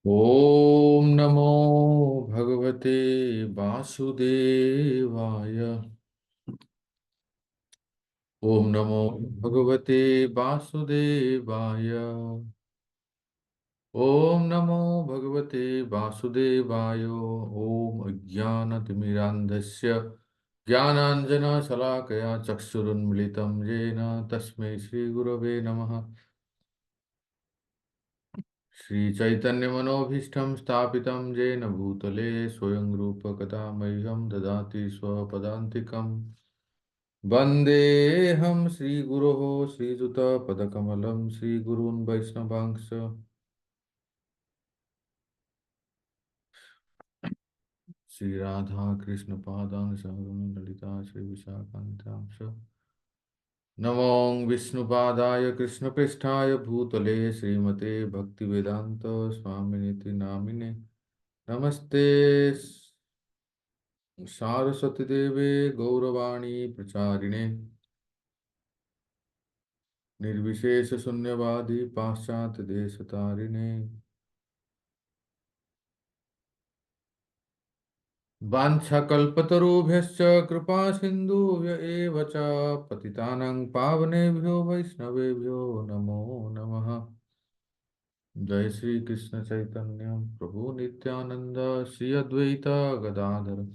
ओम नमो भगवते वासुदेवाय। ओम नमो भगवते वासुदेवाय। ओम नमो भगवते वासुदेवाय। ओम अज्ञानतिमिरान्धस्य ज्ञानाञ्जनशलाकया चक्षुरुन्मिलितं येन तस्मै श्रीगुरवे नमः। श्रीचैतन्यमनोभीष्टं स्थापितं येन भूतले स्वयं रूपकदा मह्यं ददाति स्वपदान्तिकम्। वन्देऽहं श्रीगुरोः श्रीयुतपदकमलं श्रीगुरून् वैष्णवांश्च। श्रीराधा कृष्णपादान् सहगण ललिता श्रीविशाखान्तांश्च। नमो विष्णुपादाय कृष्णपृष्ठाय भूतले श्रीमते भक्तिवेदान्त स्वामिनिति नामिने। नमस्ते सारस्वती देवे गौरवाणी प्रचारिणे निर्विशेष शून्यवादी पाश्चात्य देश तारिणे। वाञ्छाकल्पतरुभ्यश्च कृपा सिन्धुभ्य एव च पतितानां पावनेभ्यो वैष्णवेभ्यो नमो नमः। जय श्री कृष्ण चैतन्य प्रभु नित्यानंद श्री अद्वैत गदाधर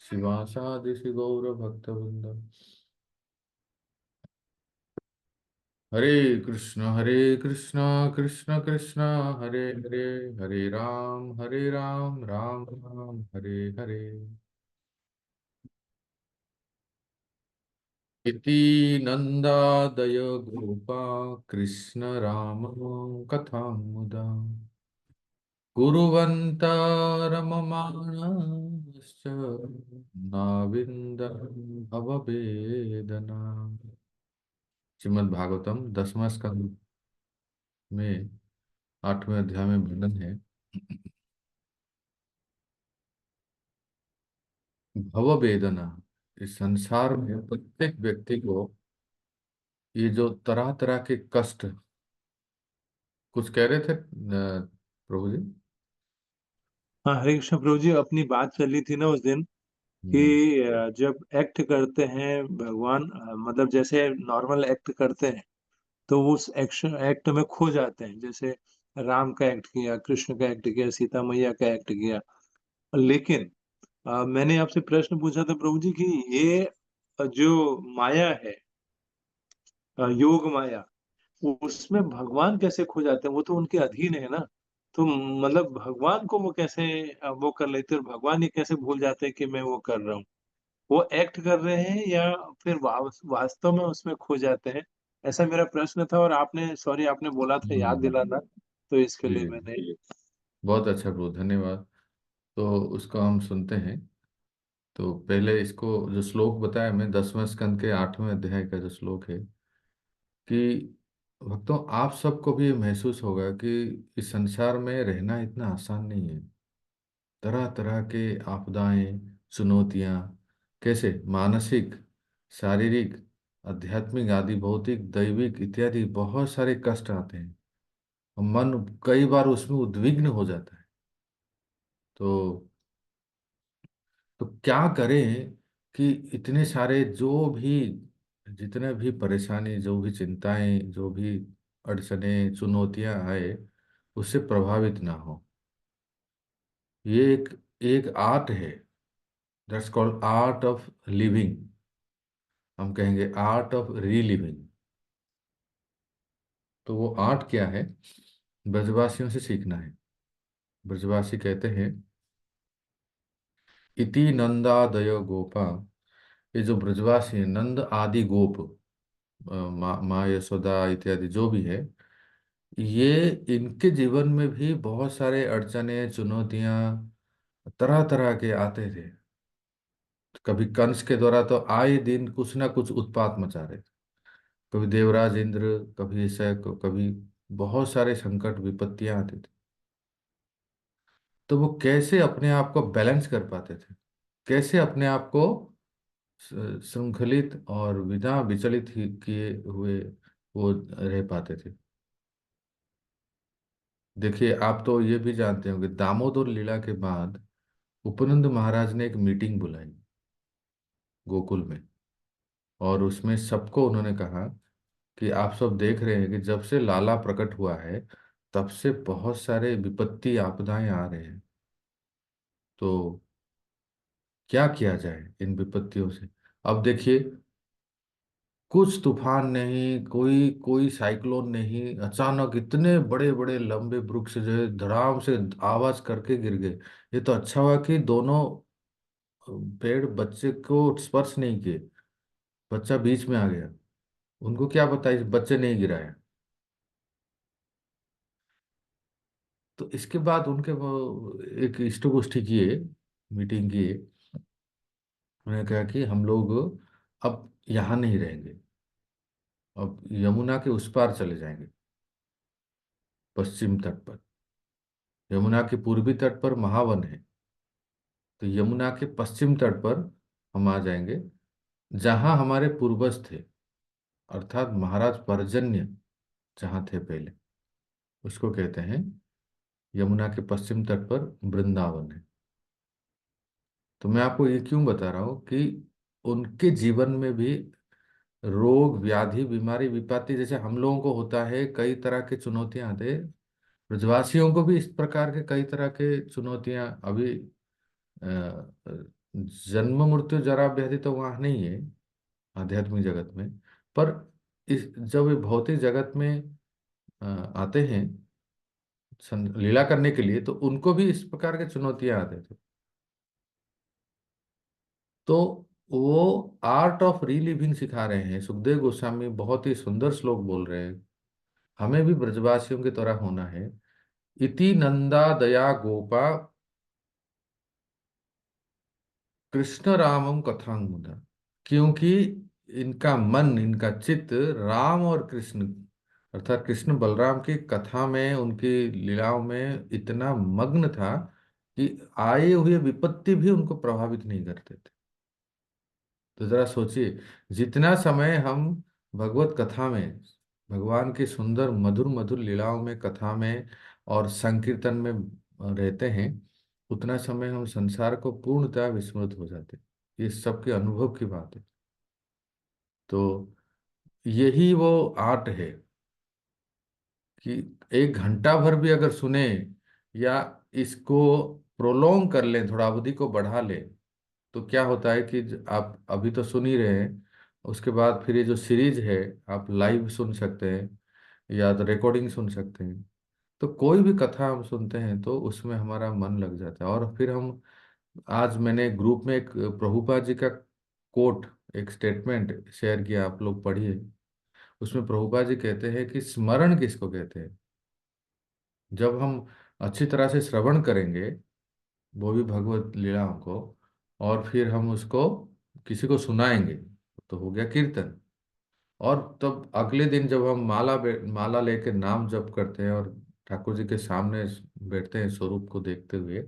शिवासादि श्री गौर भक्तवृंद। हरे कृष्ण कृष्ण कृष्ण हरे हरे, हरे राम राम राम हरे हरे। इति नन्दादय गोपा कृष्ण राम कथां मुदा कुर्वन्त रममाणश्च नाविन्दन् भववेदना। श्रीमद् भागवतम 10वां स्कंद में 8वें अध्याय में वर्णन है भव वेदना। इस संसार में प्रत्येक व्यक्ति को ये जो तरह तरह के कष्ट, कुछ कह रहे थे प्रभु जी। हाँ, हरे कृष्ण प्रभु जी, अपनी बात चल रही थी ना उस दिन कि हम्म। जब एक्ट करते हैं भगवान, मतलब जैसे नॉर्मल एक्ट करते हैं तो वो उस एक्शन एक्ट में खो जाते हैं। जैसे राम का एक्ट किया, कृष्ण का एक्ट किया, सीता मैया का एक्ट किया। लेकिन मैंने आपसे प्रश्न पूछा था प्रभु जी कि ये जो माया है, योग माया, उसमें भगवान कैसे खो जाते हैं? वो तो उनके अधीन है ना। तो मतलब भगवान को वो कैसे वो कर लेते हैं, और भगवान ये कैसे भूल जाते हैं कि मैं वो कर रहा हूँ? वो एक्ट कर रहे हैं या फिर वास्तव में उसमें खो जाते हैं? ऐसा मेरा प्रश्न था, और आपने सॉरी आपने बोला था याद हम्म। दिलाना, तो इसके जी लिए जी जी। मैंने बहुत अच्छा प्रभु, धन्यवाद। तो उसको हम सुनते हैं। तो पहले इसको जो श्लोक बताया मैं 10वें स्कंद के 8वें अध्याय का जो श्लोक है कि भक्तों आप सबको भी ये महसूस होगा कि इस संसार में रहना इतना आसान नहीं है। तरह तरह के आपदाएं, चुनौतियां, कैसे मानसिक, शारीरिक, आध्यात्मिक आदि भौतिक दैविक इत्यादि बहुत सारे कष्ट आते हैं। और मन कई बार उसमें उद्विग्न हो जाता है। तो क्या करें कि इतने सारे जो भी, जितने भी परेशानी, जो भी चिंताएं, जो भी अड़चने चुनौतियां आए उससे प्रभावित ना हो। ये एक एक आर्ट है। That's called art of living. हम कहेंगे आर्ट ऑफ रीलिविंग। तो वो आर्ट क्या है? ब्रजवासियों से सीखना है। ब्रजवासी कहते हैं इति नंदादय गोपा। ये जो ब्रजवासी हैं, नंद आदि गोप, माँ यशोदा इत्यादि जो भी है, ये इनके जीवन में भी बहुत सारे अड़चने चुनौतियां तरह तरह के आते थे। कभी कंस के द्वारा तो आए दिन कुछ ना कुछ उत्पात मचा रहे थे। कभी देवराज इंद्र, कभी ऐसा, कभी बहुत सारे संकट विपत्तियां आती थी। तो वो कैसे अपने आप को बैलेंस कर पाते थे, कैसे अपने आप को श्रृंखलित और विना विचलित किए हुए वो रह पाते थे। देखिए, आप तो ये भी जानते होंगे, दामोदर लीला के बाद उपनंद महाराज ने एक मीटिंग बुलाई गोकुल में, और उसमें सबको उन्होंने कहा कि आप सब देख रहे हैं कि जब से लाला प्रकट हुआ है तब से बहुत सारे विपत्ति आपदाएं आ रहे हैं। तो क्या किया जाए इन विपत्तियों से? अब देखिए, कुछ तूफान नहीं, कोई कोई साइक्लोन नहीं, अचानक इतने बड़े बड़े लंबे वृक्ष जो है धड़ाम से आवाज करके गिर गए। ये तो अच्छा हुआ कि दोनों पेड़ बच्चे को स्पर्श नहीं किए, बच्चा बीच में आ गया। उनको क्या पता इस बच्चे ने ही गिराया। तो इसके बाद उनके वो एक इष्ट गोष्ठी किए, मीटिंग किए। उन्होंने कहा कि हम लोग अब यहाँ नहीं रहेंगे, अब यमुना के उस पार चले जाएंगे, पश्चिम तट पर। यमुना के पूर्वी तट पर महावन है, तो यमुना के पश्चिम तट पर हम आ जाएंगे, जहाँ हमारे पूर्वज थे, अर्थात महाराज पर्जन्य जहाँ थे पहले, उसको कहते हैं यमुना के पश्चिम तट पर वृंदावन है। तो मैं आपको ये क्यों बता रहा हूँ कि उनके जीवन में भी रोग व्याधि बीमारी विपत्ति जैसे हम लोगों को होता है, कई तरह की चुनौतियां आते हैं, ब्रजवासियों को भी इस प्रकार के कई तरह के चुनौतियां अभी जन्म मृत्यु जरा व्याधि तो वहाँ नहीं है आध्यात्मिक जगत में, पर इस जब ये भौतिक जगत में आते हैं लीला करने के लिए, तो उनको भी इस प्रकार के चुनौतियां आते थे। तो वो आर्ट ऑफ रीलिविंग सिखा रहे हैं सुखदेव गोस्वामी, बहुत ही सुंदर श्लोक बोल रहे हैं। हमें भी ब्रजवासियों की तरह होना है। इति नंदा दया गोपा कृष्ण रामम कथांग मुदा, क्योंकि इनका मन, इनका चित्त राम और कृष्ण अर्थात कृष्ण बलराम की कथा में, उनकी लीलाओं में इतना मग्न था कि आए हुए विपत्ति भी उनको प्रभावित नहीं करते थे। तो जरा सोचिए, जितना समय हम भगवत कथा में, भगवान की सुंदर मधुर मधुर लीलाओं में, कथा में और संकीर्तन में रहते हैं, उतना समय हम संसार को पूर्णतः विस्मृत हो जाते हैं। ये सबके अनुभव की बात है। तो यही वो आर्ट है कि एक घंटा भर भी अगर सुने या इसको प्रोलोंग कर लें, थोड़ा अवधि को बढ़ा लें, तो क्या होता है कि आप अभी तो सुन ही रहे हैं, उसके बाद फिर ये जो सीरीज है आप लाइव सुन सकते हैं या तो रिकॉर्डिंग सुन सकते हैं। तो कोई भी कथा हम सुनते हैं तो उसमें हमारा मन लग जाता है। और फिर हम, आज मैंने ग्रुप में एक प्रभुपाद जी का कोट, एक स्टेटमेंट शेयर किया, आप लोग पढ़िए। उसमें प्रभुपाद जी कहते हैं कि स्मरण किसको कहते हैं? जब हम अच्छी तरह से श्रवण करेंगे, वो भी भगवत लीलाओं को, और फिर हम उसको किसी को सुनाएंगे, तो हो गया कीर्तन। और तब अगले दिन जब हम माला लेके नाम जप करते हैं और ठाकुर जी के सामने बैठते हैं स्वरूप को देखते हुए,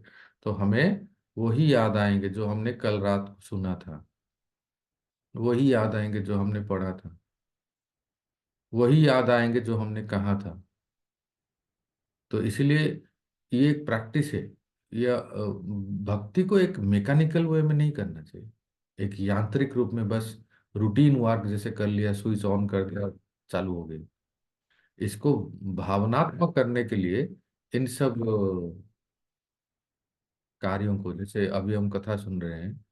तो हमें वही याद आएंगे जो हमने कल रात को सुना था, वही याद आएंगे जो हमने पढ़ा था, वही याद आएंगे जो हमने कहा था। तो इसलिए ये एक प्रैक्टिस है। यह भक्ति को एक मैकेनिकल वे में नहीं करना चाहिए, एक यांत्रिक रूप में बस रूटीन वर्क जैसे कर लिया, स्विच ऑन कर दिया, चालू हो गई। इसको भावनात्मक करने के लिए इन सब कार्यों को, जैसे अभी हम कथा सुन रहे हैं,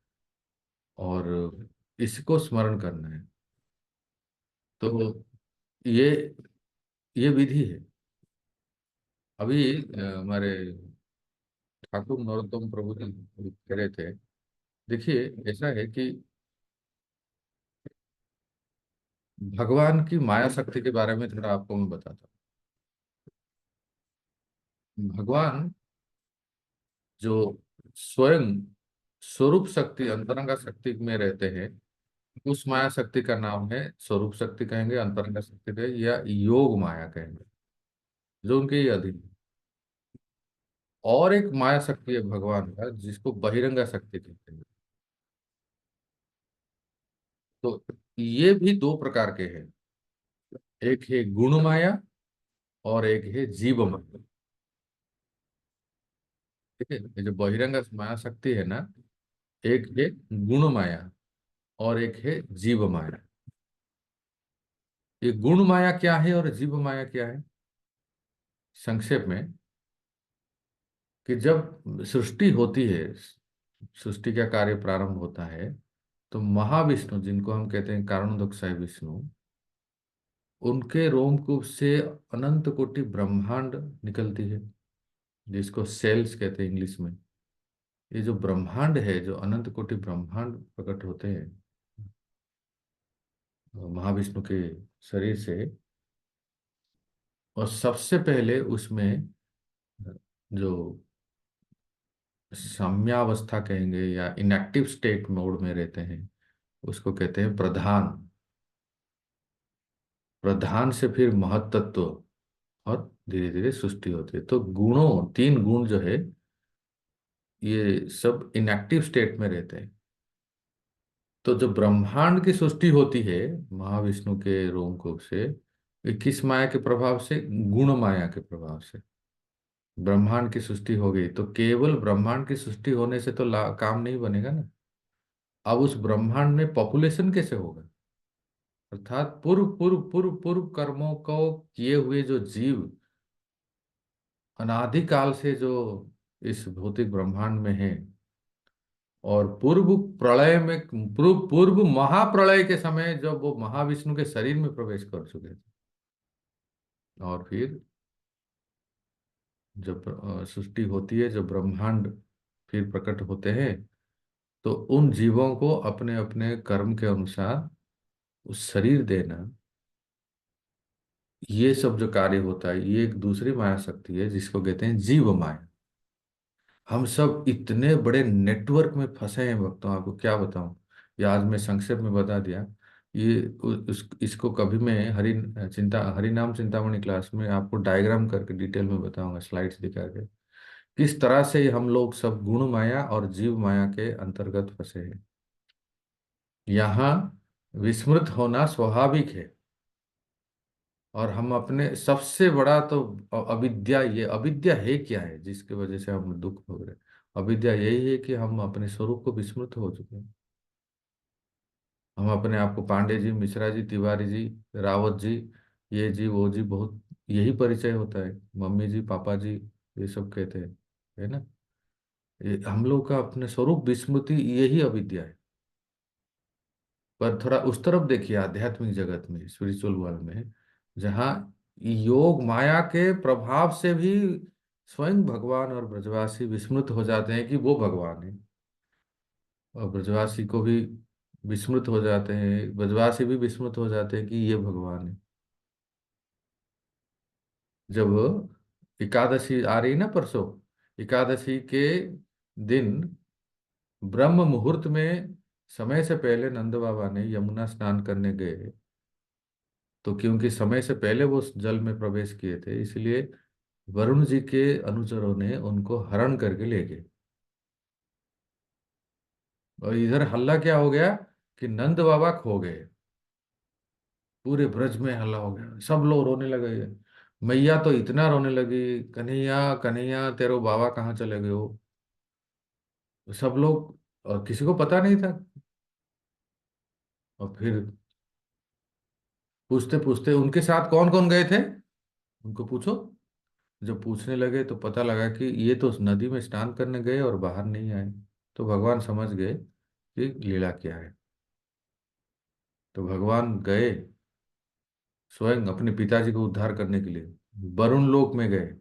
और इसको स्मरण करना है। तो ये ये विधि है। अभी हमारे ठाकुर नरोत्तम प्रभु जी कह रहे थे, देखिए ऐसा है कि भगवान की माया शक्ति के बारे में थोड़ा आपको मैं बताता हूँ। भगवान जो स्वयं स्वरूप शक्ति अंतरंगा शक्ति में रहते हैं, उस माया शक्ति का नाम है, स्वरूप शक्ति कहेंगे, अंतरंगा शक्ति कहेंगे, या योग माया कहेंगे, जो उनके ही अधीन है। और एक माया शक्ति है भगवान का जिसको बहिरंगा शक्ति कहते हैं। तो ये भी दो प्रकार के हैं, एक है गुण माया और एक है जीव माया। ठीक है, ये जो बहिरंग माया शक्ति है ना, एक है गुण माया और एक है जीव माया। ये गुण माया क्या है और जीव माया क्या है? संक्षेप में, कि जब सृष्टि होती है, सृष्टि का कार्य प्रारंभ होता है, तो महाविष्णु, जिनको हम कहते हैं कारणोदकशाई विष्णु, उनके रोमकूप से अनंत कोटि ब्रह्मांड निकलती है, जिसको सेल्स कहते हैं इंग्लिश में। ये जो ब्रह्मांड है, जो अनंत कोटि ब्रह्मांड प्रकट होते हैं महाविष्णु के शरीर से, और सबसे पहले उसमें जो साम्यावस्था कहेंगे या इनएक्टिव स्टेट मोड में रहते हैं, उसको कहते हैं प्रधान। प्रधान से फिर महतत्व, और धीरे धीरे सृष्टि होती है। तो गुणों, तीन गुण जो है, ये सब इनएक्टिव स्टेट में रहते हैं। तो जो ब्रह्मांड की सृष्टि होती है महाविष्णु के रोमकूप से, ये किस माया के प्रभाव से? गुण माया के प्रभाव से ब्रह्मांड की सृष्टि हो गई। तो केवल ब्रह्मांड की सृष्टि होने से तो काम नहीं बनेगा ना। अब उस ब्रह्मांड में पॉपुलेशन कैसे होगा? अर्थात पूर्व पूर्व पूर्व पूर्व कर्मों को किए हुए जो जीव अनादिकाल से जो इस भौतिक ब्रह्मांड में है, और पूर्व प्रलय में, पूर्व पूर्व महाप्रलय के समय जब वो महाविष्णु के शरीर में प्रवेश कर चुके थे, और फिर जब सृष्टि होती है, जब ब्रह्मांड फिर प्रकट होते हैं, तो उन जीवों को अपने अपने कर्म के अनुसार उस शरीर देना, ये सब जो कार्य होता है, ये एक दूसरी माया शक्ति है जिसको कहते हैं जीव माया। हम सब इतने बड़े नेटवर्क में फंसे हैं भक्तों, आपको क्या बताऊं। ये आज मैं संक्षेप में बता दिया। ये इसको कभी मैं हरि नाम चिंतामणि क्लास में आपको डायग्राम करके डिटेल में बताऊंगा, स्लाइड्स दिखा के, किस तरह से हम लोग सब गुण माया और जीव माया के अंतर्गत फंसे हैं। यहाँ विस्मृत होना स्वाभाविक है, और हम अपने सबसे बड़ा तो अविद्या, ये अविद्या है क्या है जिसकी वजह से हम दुख भोग रहे हैं? अविद्या यही है कि हम अपने स्वरूप को विस्मृत हो चुके हैं। हम अपने आप को पांडे जी, मिश्रा जी, तिवारी जी, रावत जी, ये जी वो जी, बहुत यही परिचय होता है। मम्मी जी, पापा जी, ये सब कहते हैं, है ना। ये हम लोग का अपने स्वरूप विस्मृति, यही अविद्या है। पर थोड़ा उस तरफ देखिए, आध्यात्मिक जगत में, स्पिरिचुअल वर्ल्ड में, जहाँ योग माया के प्रभाव से भी स्वयं भगवान और ब्रजवासी विस्मृत हो जाते हैं कि वो भगवान है, और ब्रजवासी को भी विस्मृत हो जाते हैं, ब्रजवासी भी विस्मृत हो जाते हैं कि ये भगवान है। जब एकादशी आ रही ना परसों, एकादशी के दिन ब्रह्म मुहूर्त में, समय से पहले नंद बाबा ने यमुना स्नान करने गए, तो क्योंकि समय से पहले वो उस जल में प्रवेश किए थे, इसलिए वरुण जी के अनुचरों ने उनको हरण करके ले गए। और इधर हल्ला क्या हो गया कि नंद बाबा खो गए। पूरे ब्रज में हल्ला हो गया, सब लोग रोने लगे। मैया तो इतना रोने लगी, कन्हैया कन्हैया तेरे बाबा कहाँ चले गए हो। सब लोग, और किसी को पता नहीं था। और फिर पूछते पूछते, उनके साथ कौन कौन गए थे उनको पूछो। जब पूछने लगे तो पता लगा कि ये तो नदी में स्नान करने गए और बाहर नहीं आए। तो भगवान समझ गए कि लीला क्या है। तो भगवान गए स्वयं अपने पिताजी को उद्धार करने के लिए, वरुण लोक में गए।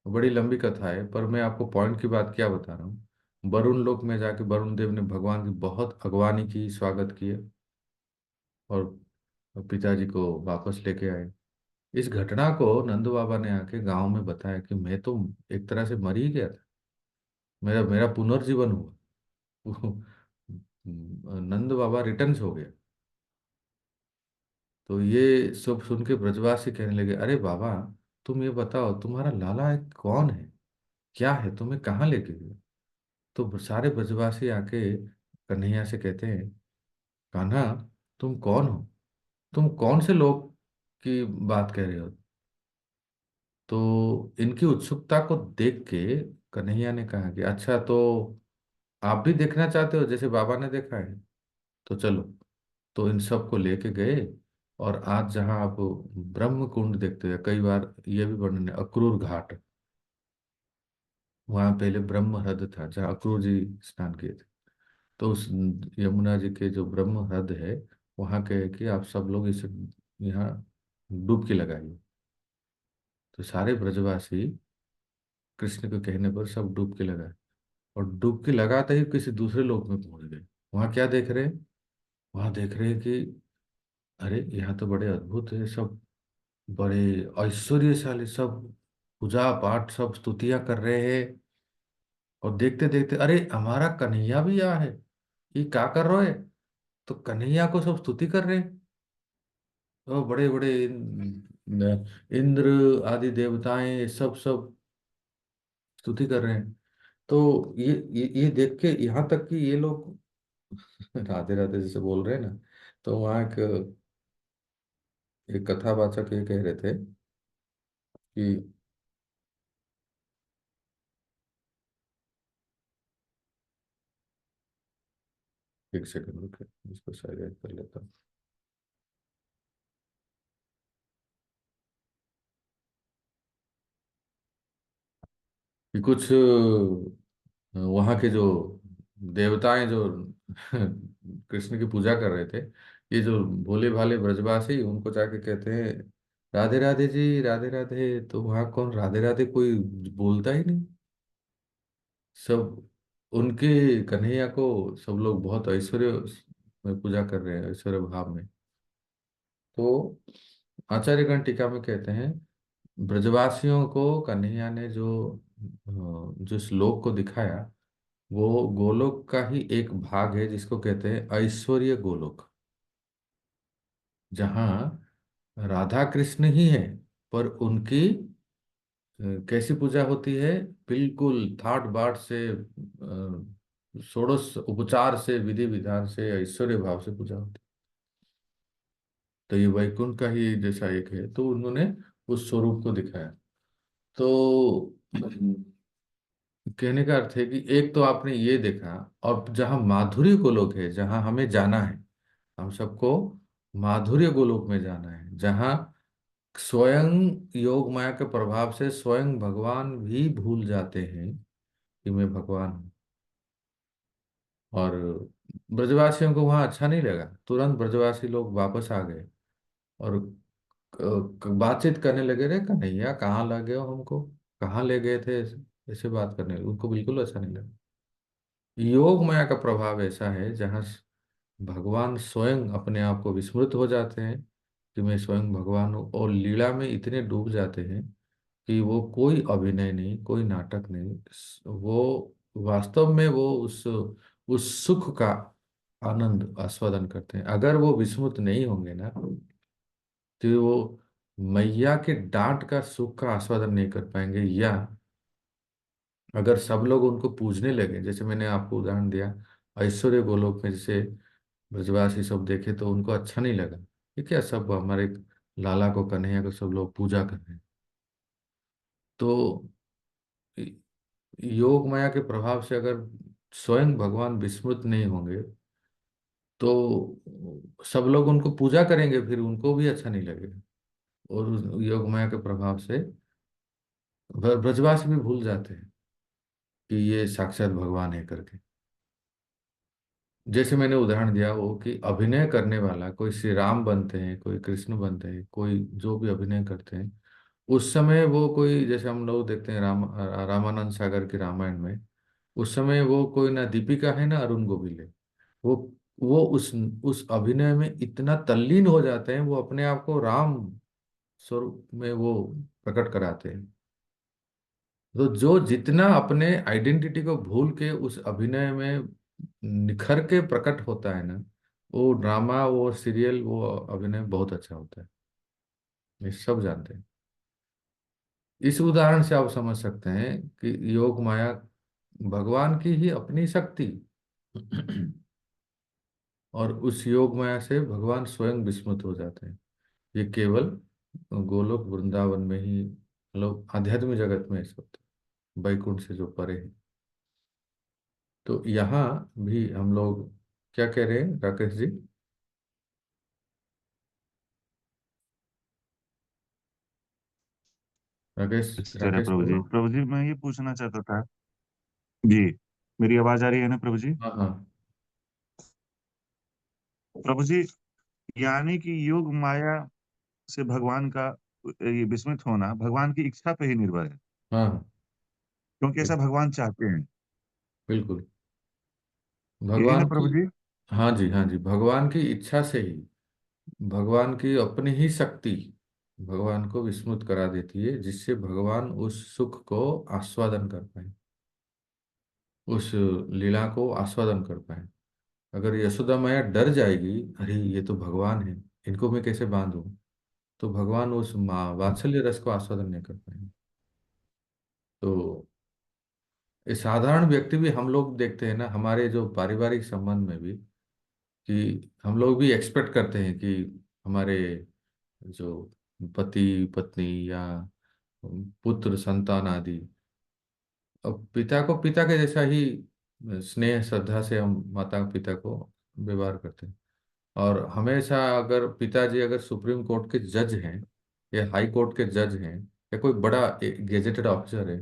बड़ी लंबी कथा है, पर मैं आपको पॉइंट की बात क्या बता रहा हूँ। वरुण लोक में जाके वरुण देव ने भगवान की बहुत अगवानी की, स्वागत किए, और पिताजी को वापस लेके आए। इस घटना को नंद बाबा ने आके गांव में बताया कि मैं तो एक तरह से मर ही गया था, मेरा मेरा पुनर्जीवन हुआ। नंद बाबा रिटर्न्स हो गया। तो ये सब सुन के ब्रजवासी कहने लगे, अरे बाबा, तुम ये बताओ तुम्हारा लाला कौन है, क्या है, तुम्हें कहाँ लेके गए? तो सारे ब्रजवासी आके कन्हैया से कहते हैं, कान्हा, तुम कौन हो, तुम कौन से लोग की बात कह रहे हो? तो इनकी उत्सुकता को देख के कन्हैया ने कहा कि अच्छा, तो आप भी देखना चाहते हो जैसे बाबा ने देखा है, तो चलो। तो इन सबको लेके गए, और आज जहाँ आप ब्रह्म कुंड देखते हैं, कई बार ये भी वर्णन है, अक्रूर घाट, वहाँ पहले ब्रह्म हृद था जहाँ अक्रूर जी स्नान किए थे। तो उस यमुना जी के जो ब्रह्म हृद है, वहाँ कहे कि आप सब लोग इसे यहाँ डुबकी लगाइए। तो सारे ब्रजवासी कृष्ण के कहने पर सब डुबकी लगाए, और डुबकी लगाते ही किसी दूसरे लोक में पहुंच गए। वहाँ क्या देख रहे हैं? वहाँ देख रहे हैं कि अरे, यहाँ तो बड़े अद्भुत है सब, बड़े ऐश्वर्यशाली सब, पूजा पाठ सब स्तुतियां कर रहे हैं। और देखते देखते अरे, हमारा कन्हैया भी यहाँ है, ये क्या कर रहे है? तो कन्हैया को सब स्तुति कर रहे हैं। और बड़े बड़े इंद्र आदि देवताएं सब सब स्तुति कर रहे हैं। तो ये देख के यहाँ तक कि ये लोग राधे राधे जैसे बोल रहे हैं ना, तो वहाँ एक कथावाचक ये कह रहे थे कि, एक सेकंड रुके, इसको साइलेंट कर लेता हूँ। कि कुछ वहाँ के जो देवताएं जो कृष्ण की पूजा कर रहे थे, ये जो भोले भाले ब्रजवासी उनको जाके कहते हैं, राधे राधे जी, राधे राधे। तो वहाँ कौन राधे राधे, कोई बोलता ही नहीं। सब उनके कन्हैया को सब लोग बहुत ऐश्वर्य में पूजा कर रहे हैं, ऐश्वर्य भाव में। तो आचार्यगण टीका में कहते हैं, ब्रजवासियों को कन्हैया ने जो श्लोक को दिखाया, वो गोलोक का ही एक भाग है जिसको कहते हैं ऐश्वर्य गोलोक, जहाँ राधा कृष्ण ही है, पर उनकी कैसी पूजा होती है? बिल्कुल ठाट बाट से, षोडश उपचार से, विधि विधान से, ऐश्वर्य भाव से पूजा होती है। तो ये वैकुंठ का ही जैसा एक है, तो उन्होंने उस स्वरूप को दिखाया। तो कहने का अर्थ है कि एक तो आपने ये देखा, और जहाँ माधुर्य गोलोक है, जहाँ हमें जाना है, हम सबको माधुर्य गोलोक में जाना है, जहाँ स्वयं योग माया के प्रभाव से स्वयं भगवान भी भूल जाते हैं कि मैं भगवान हूँ। और ब्रजवासियों को वहां अच्छा नहीं लगा, तुरंत ब्रजवासी लोग वापस आ गए, और बातचीत करने लगे, रे कन्हैया कहाँ ले गए हो हमको, कहाँ ले गए थे, ऐसे बात करने लगे। उनको बिल्कुल अच्छा नहीं लगा। योग माया का प्रभाव ऐसा है जहाँ भगवान स्वयं अपने आप को विस्मृत हो जाते हैं कि मैं स्वयं भगवान हूँ, और लीला में इतने डूब जाते हैं कि वो कोई अभिनय नहीं, कोई नाटक नहीं, वो वास्तव में वो उस सुख का आनंद आस्वादन करते हैं। अगर वो विस्मृत नहीं होंगे ना, तो वो मैया के डांट का सुख का आस्वादन नहीं कर पाएंगे। या अगर सब लोग उनको पूजने लगे, जैसे मैंने आपको उदाहरण दिया, ऐश्वर्य गोलोक में जैसे ब्रजवासी सब देखे तो उनको अच्छा नहीं लगा, ठीक है, सब हमारे लाला को, कन्हैया को सब लोग पूजा कर रहे हैं। तो योग माया के प्रभाव से अगर स्वयं भगवान विस्मृत नहीं होंगे, तो सब लोग उनको पूजा करेंगे, फिर उनको भी अच्छा नहीं लगेगा। और उस योग माया के प्रभाव से ब्रजवासी भी भूल जाते हैं कि ये साक्षात भगवान है करके। जैसे मैंने उदाहरण दिया वो, कि अभिनय करने वाला, कोई श्री राम बनते हैं, कोई कृष्ण बनते हैं, कोई जो भी अभिनय करते हैं, उस समय वो कोई, जैसे हम लोग देखते हैं रामानंद सागर के रामायण में, उस समय वो कोई ना दीपिका है ना अरुण गोविल है। वो वो उस अभिनय में इतना तल्लीन हो जाते हैं, वो अपने आप को राम स्वरूप में वो प्रकट कराते हैं। तो जो जितना अपने आइडेंटिटी को भूल के उस अभिनय में निखर के प्रकट होता है ना, वो ड्रामा, वो सीरियल, वो अभिनय बहुत अच्छा होता है। ये सब जानते हैं। इस उदाहरण से आप समझ सकते हैं कि योग माया भगवान की ही अपनी शक्ति और उस योग माया से भगवान स्वयं विस्मृत हो जाते हैं। ये केवल गोलोक वृंदावन में ही, मतलब आध्यात्मिक जगत में ऐसा होता है। वैकुंठ से जो परे है। तो यहाँ भी हम लोग क्या कह रहे हैं राकेश जी? राकेश, कह रहे हैं राकेश प्रभु जी। बोलो। प्रभु जी मैं ये पूछना चाहता था। जी, मेरी आवाज आ रही है ना प्रभु जी? हाँ हाँ। प्रभु जी, यानी कि योग माया से भगवान का ये विस्मित होना भगवान की इच्छा पे ही निर्भर है, हाँ क्योंकि ऐसा भगवान चाहते हैं। बिल्कुल। यही ना भगवान की, प्रभु जी? हाँ जी हाँ जी, भगवान की इच्छा से ही, भगवान की अपनी ही शक्ति भगवान को विस्मृत करा देती है, जिससे भगवान उस सुख को आस्वादन कर पाए, उस लीला को आस्वादन कर पाए। अगर यशोदा मैया डर जाएगी, अरे ये तो भगवान है, इनको मैं कैसे बांधूं, तो भगवान उस माँ वात्सल्य रस को आस्वादन नहीं कर पाएंगे। तो ये साधारण व्यक्ति भी हम लोग देखते हैं ना, हमारे जो पारिवारिक संबंध में भी, कि हम लोग भी एक्सपेक्ट करते हैं कि हमारे जो पति पत्नी या पुत्र संतान आदि, अब पिता को पिता के जैसा ही स्नेह श्रद्धा से हम माता पिता को व्यवहार करते हैं। और हमेशा अगर पिताजी अगर सुप्रीम कोर्ट के जज हैं या हाई कोर्ट के जज हैं या कोई बड़ा गेजेटेड ऑफिसर है,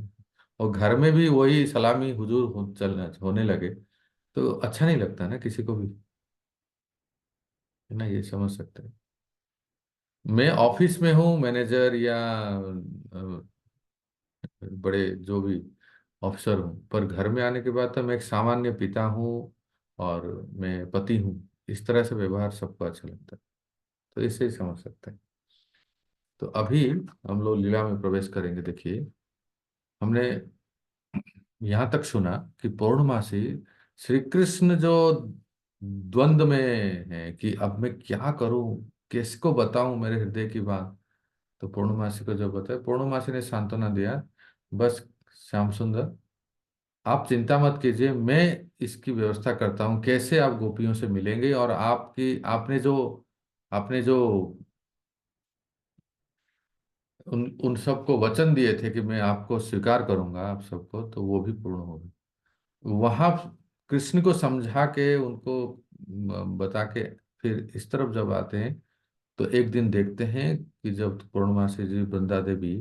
और घर में भी वही सलामी हुजूर चलना होने लगे, तो अच्छा नहीं लगता ना किसी को भी, है ना, ये समझ सकते हैं। मैं ऑफिस में हूँ मैनेजर या बड़े जो भी अफसर हूँ, पर घर में आने के बाद तो मैं एक सामान्य पिता हूँ और मैं पति हूँ, इस तरह से व्यवहार सबको अच्छा लगता है। तो इसे ही समझ सकते हैं। तो अभी हम लोग लीला में प्रवेश करेंगे। देखिए, हमने यहाँ तक सुना कि पौर्णमासी श्री कृष्ण जो द्वंद में है कि अब मैं क्या करूं, किसको बताऊं मेरे हृदय की बात, तो पौर्णमासी को जो बताया, पौर्णमासी ने सांत्वना दिया, बस श्याम सुंदर आप चिंता मत कीजिए, मैं इसकी व्यवस्था करता हूँ कैसे आप गोपियों से मिलेंगे, और आपकी आपने जो उन उन सबको वचन दिए थे कि मैं आपको स्वीकार करूंगा आप सबको, तो वो भी पूर्ण होगा। वहां कृष्ण को समझा के उनको बता के फिर इस तरफ जब आते हैं, तो एक दिन देखते हैं कि जब पूर्णमासी जी वृंदा देवी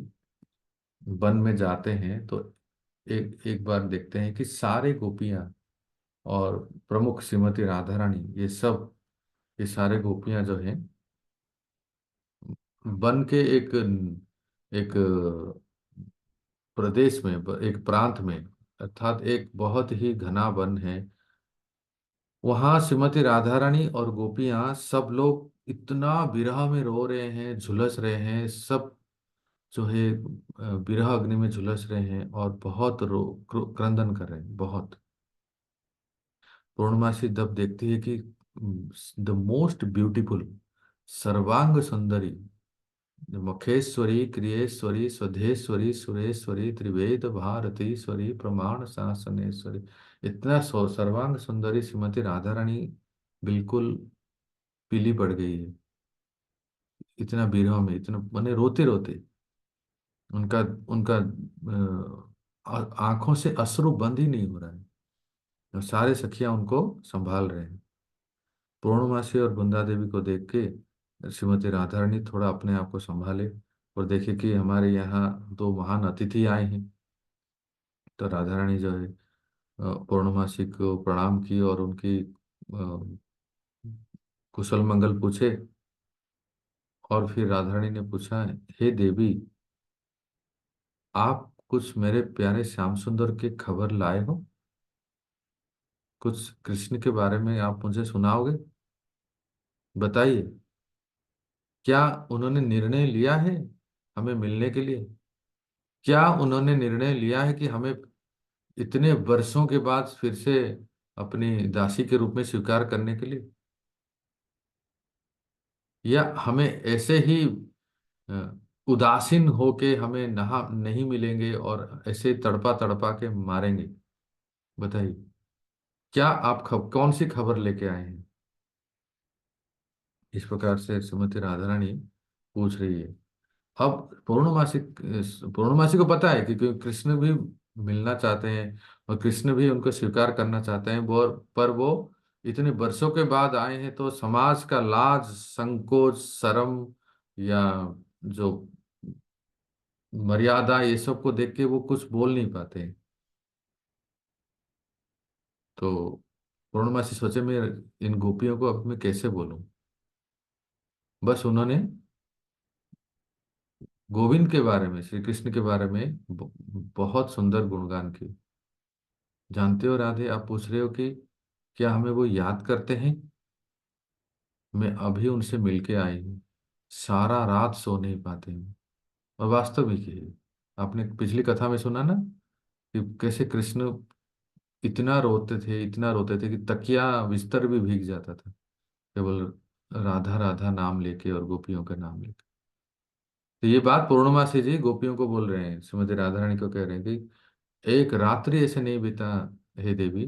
वन में जाते हैं, तो एक एक बार देखते हैं कि सारे गोपियां और प्रमुख श्रीमती राधा रानी, ये सारे गोपियां जो हैं वन के एक प्रदेश में, एक प्रांत में, अर्थात एक बहुत ही घना वन है, वहां श्रीमती राधा रानी और गोपियां सब लोग इतना विरह में रो रहे हैं, झुलस रहे हैं, सब जो है विरह अग्नि में झुलस रहे हैं और बहुत क्रंदन कर रहे हैं बहुत। पूर्णमासी तब देखती है कि द मोस्ट ब्यूटीफुल, सर्वांग सुंदरी, मखेश्वरी क्रियेश्वरी स्वधेश्वरी सुरेश्वरी त्रिवेद भारतीश्वरी प्रमाण शासनेश्वरी, इतना सर्वांग सुंदरी श्रीमती राधा रानी बिल्कुल पीली पड़ गई है, इतना विरह में, इतना माने रोते रोते उनका उनका आंखों से अश्रु बंद ही नहीं हो रहा है, और सारे सखियां उनको संभाल रहे हैं। पूर्णमासी और बृंदा देवी को देख के श्रीमती राधा रानी थोड़ा अपने आप को संभाले और देखे कि हमारे यहाँ दो महान अतिथि आए हैं। तो राधा रानी जो है पूर्णमासी को प्रणाम की और उनकी कुशल मंगल पूछे, और फिर राधा रानी ने पूछा, हे देवी, आप कुछ मेरे प्यारे श्याम सुंदर की खबर लाए हो, कुछ कृष्ण के बारे में आप मुझे सुनाओगे, बताइए, क्या उन्होंने निर्णय लिया है हमें मिलने के लिए, क्या उन्होंने निर्णय लिया है कि हमें इतने वर्षों के बाद फिर से अपनी दासी के रूप में स्वीकार करने के लिए, या हमें ऐसे ही अ, उदासीन होके हमें नहा नहीं मिलेंगे और ऐसे तड़पा तड़पा के मारेंगे, बताइए, क्या आप कौन सी खबर लेके आए हैं। इस प्रकार से श्रीमती राधा रानी पूछ रही है। अब पूर्णमासी को पता है कि कृष्ण भी मिलना चाहते हैं, और कृष्ण भी उनको स्वीकार करना चाहते हैं। वो पर वो इतने वर्षों के बाद आए हैं, तो समाज का लाज, संकोच, शर्म, या जो मर्यादा, ये सब को देख के वो कुछ बोल नहीं पाते हैं। तो पूर्णमासी सोचे मैं इन गोपियों को अब मैं कैसे बोलूं। बस उन्होंने गोविंद के बारे में, श्री कृष्ण के बारे में बहुत सुंदर गुणगान की। जानते हो राधे, आप पूछ रहे हो कि क्या हमें वो याद करते हैं। मैं अभी उनसे मिलके आई हूँ, सारा रात सो नहीं पाते हैं। और वास्तविक है। आपने पिछली कथा में सुना ना कि कैसे कृष्ण इतना रोते थे, इतना रोते थे कि तकिया बिस्तर भी भीग जाता था, केवल राधा राधा नाम लेके और गोपियों का नाम लेके। तो ये बात पूर्णमासी जी गोपियों को बोल रहे हैं, श्रीमती राधा रानी को कह रहे हैं कि एक रात्रि ऐसे नहीं बीता हे देवी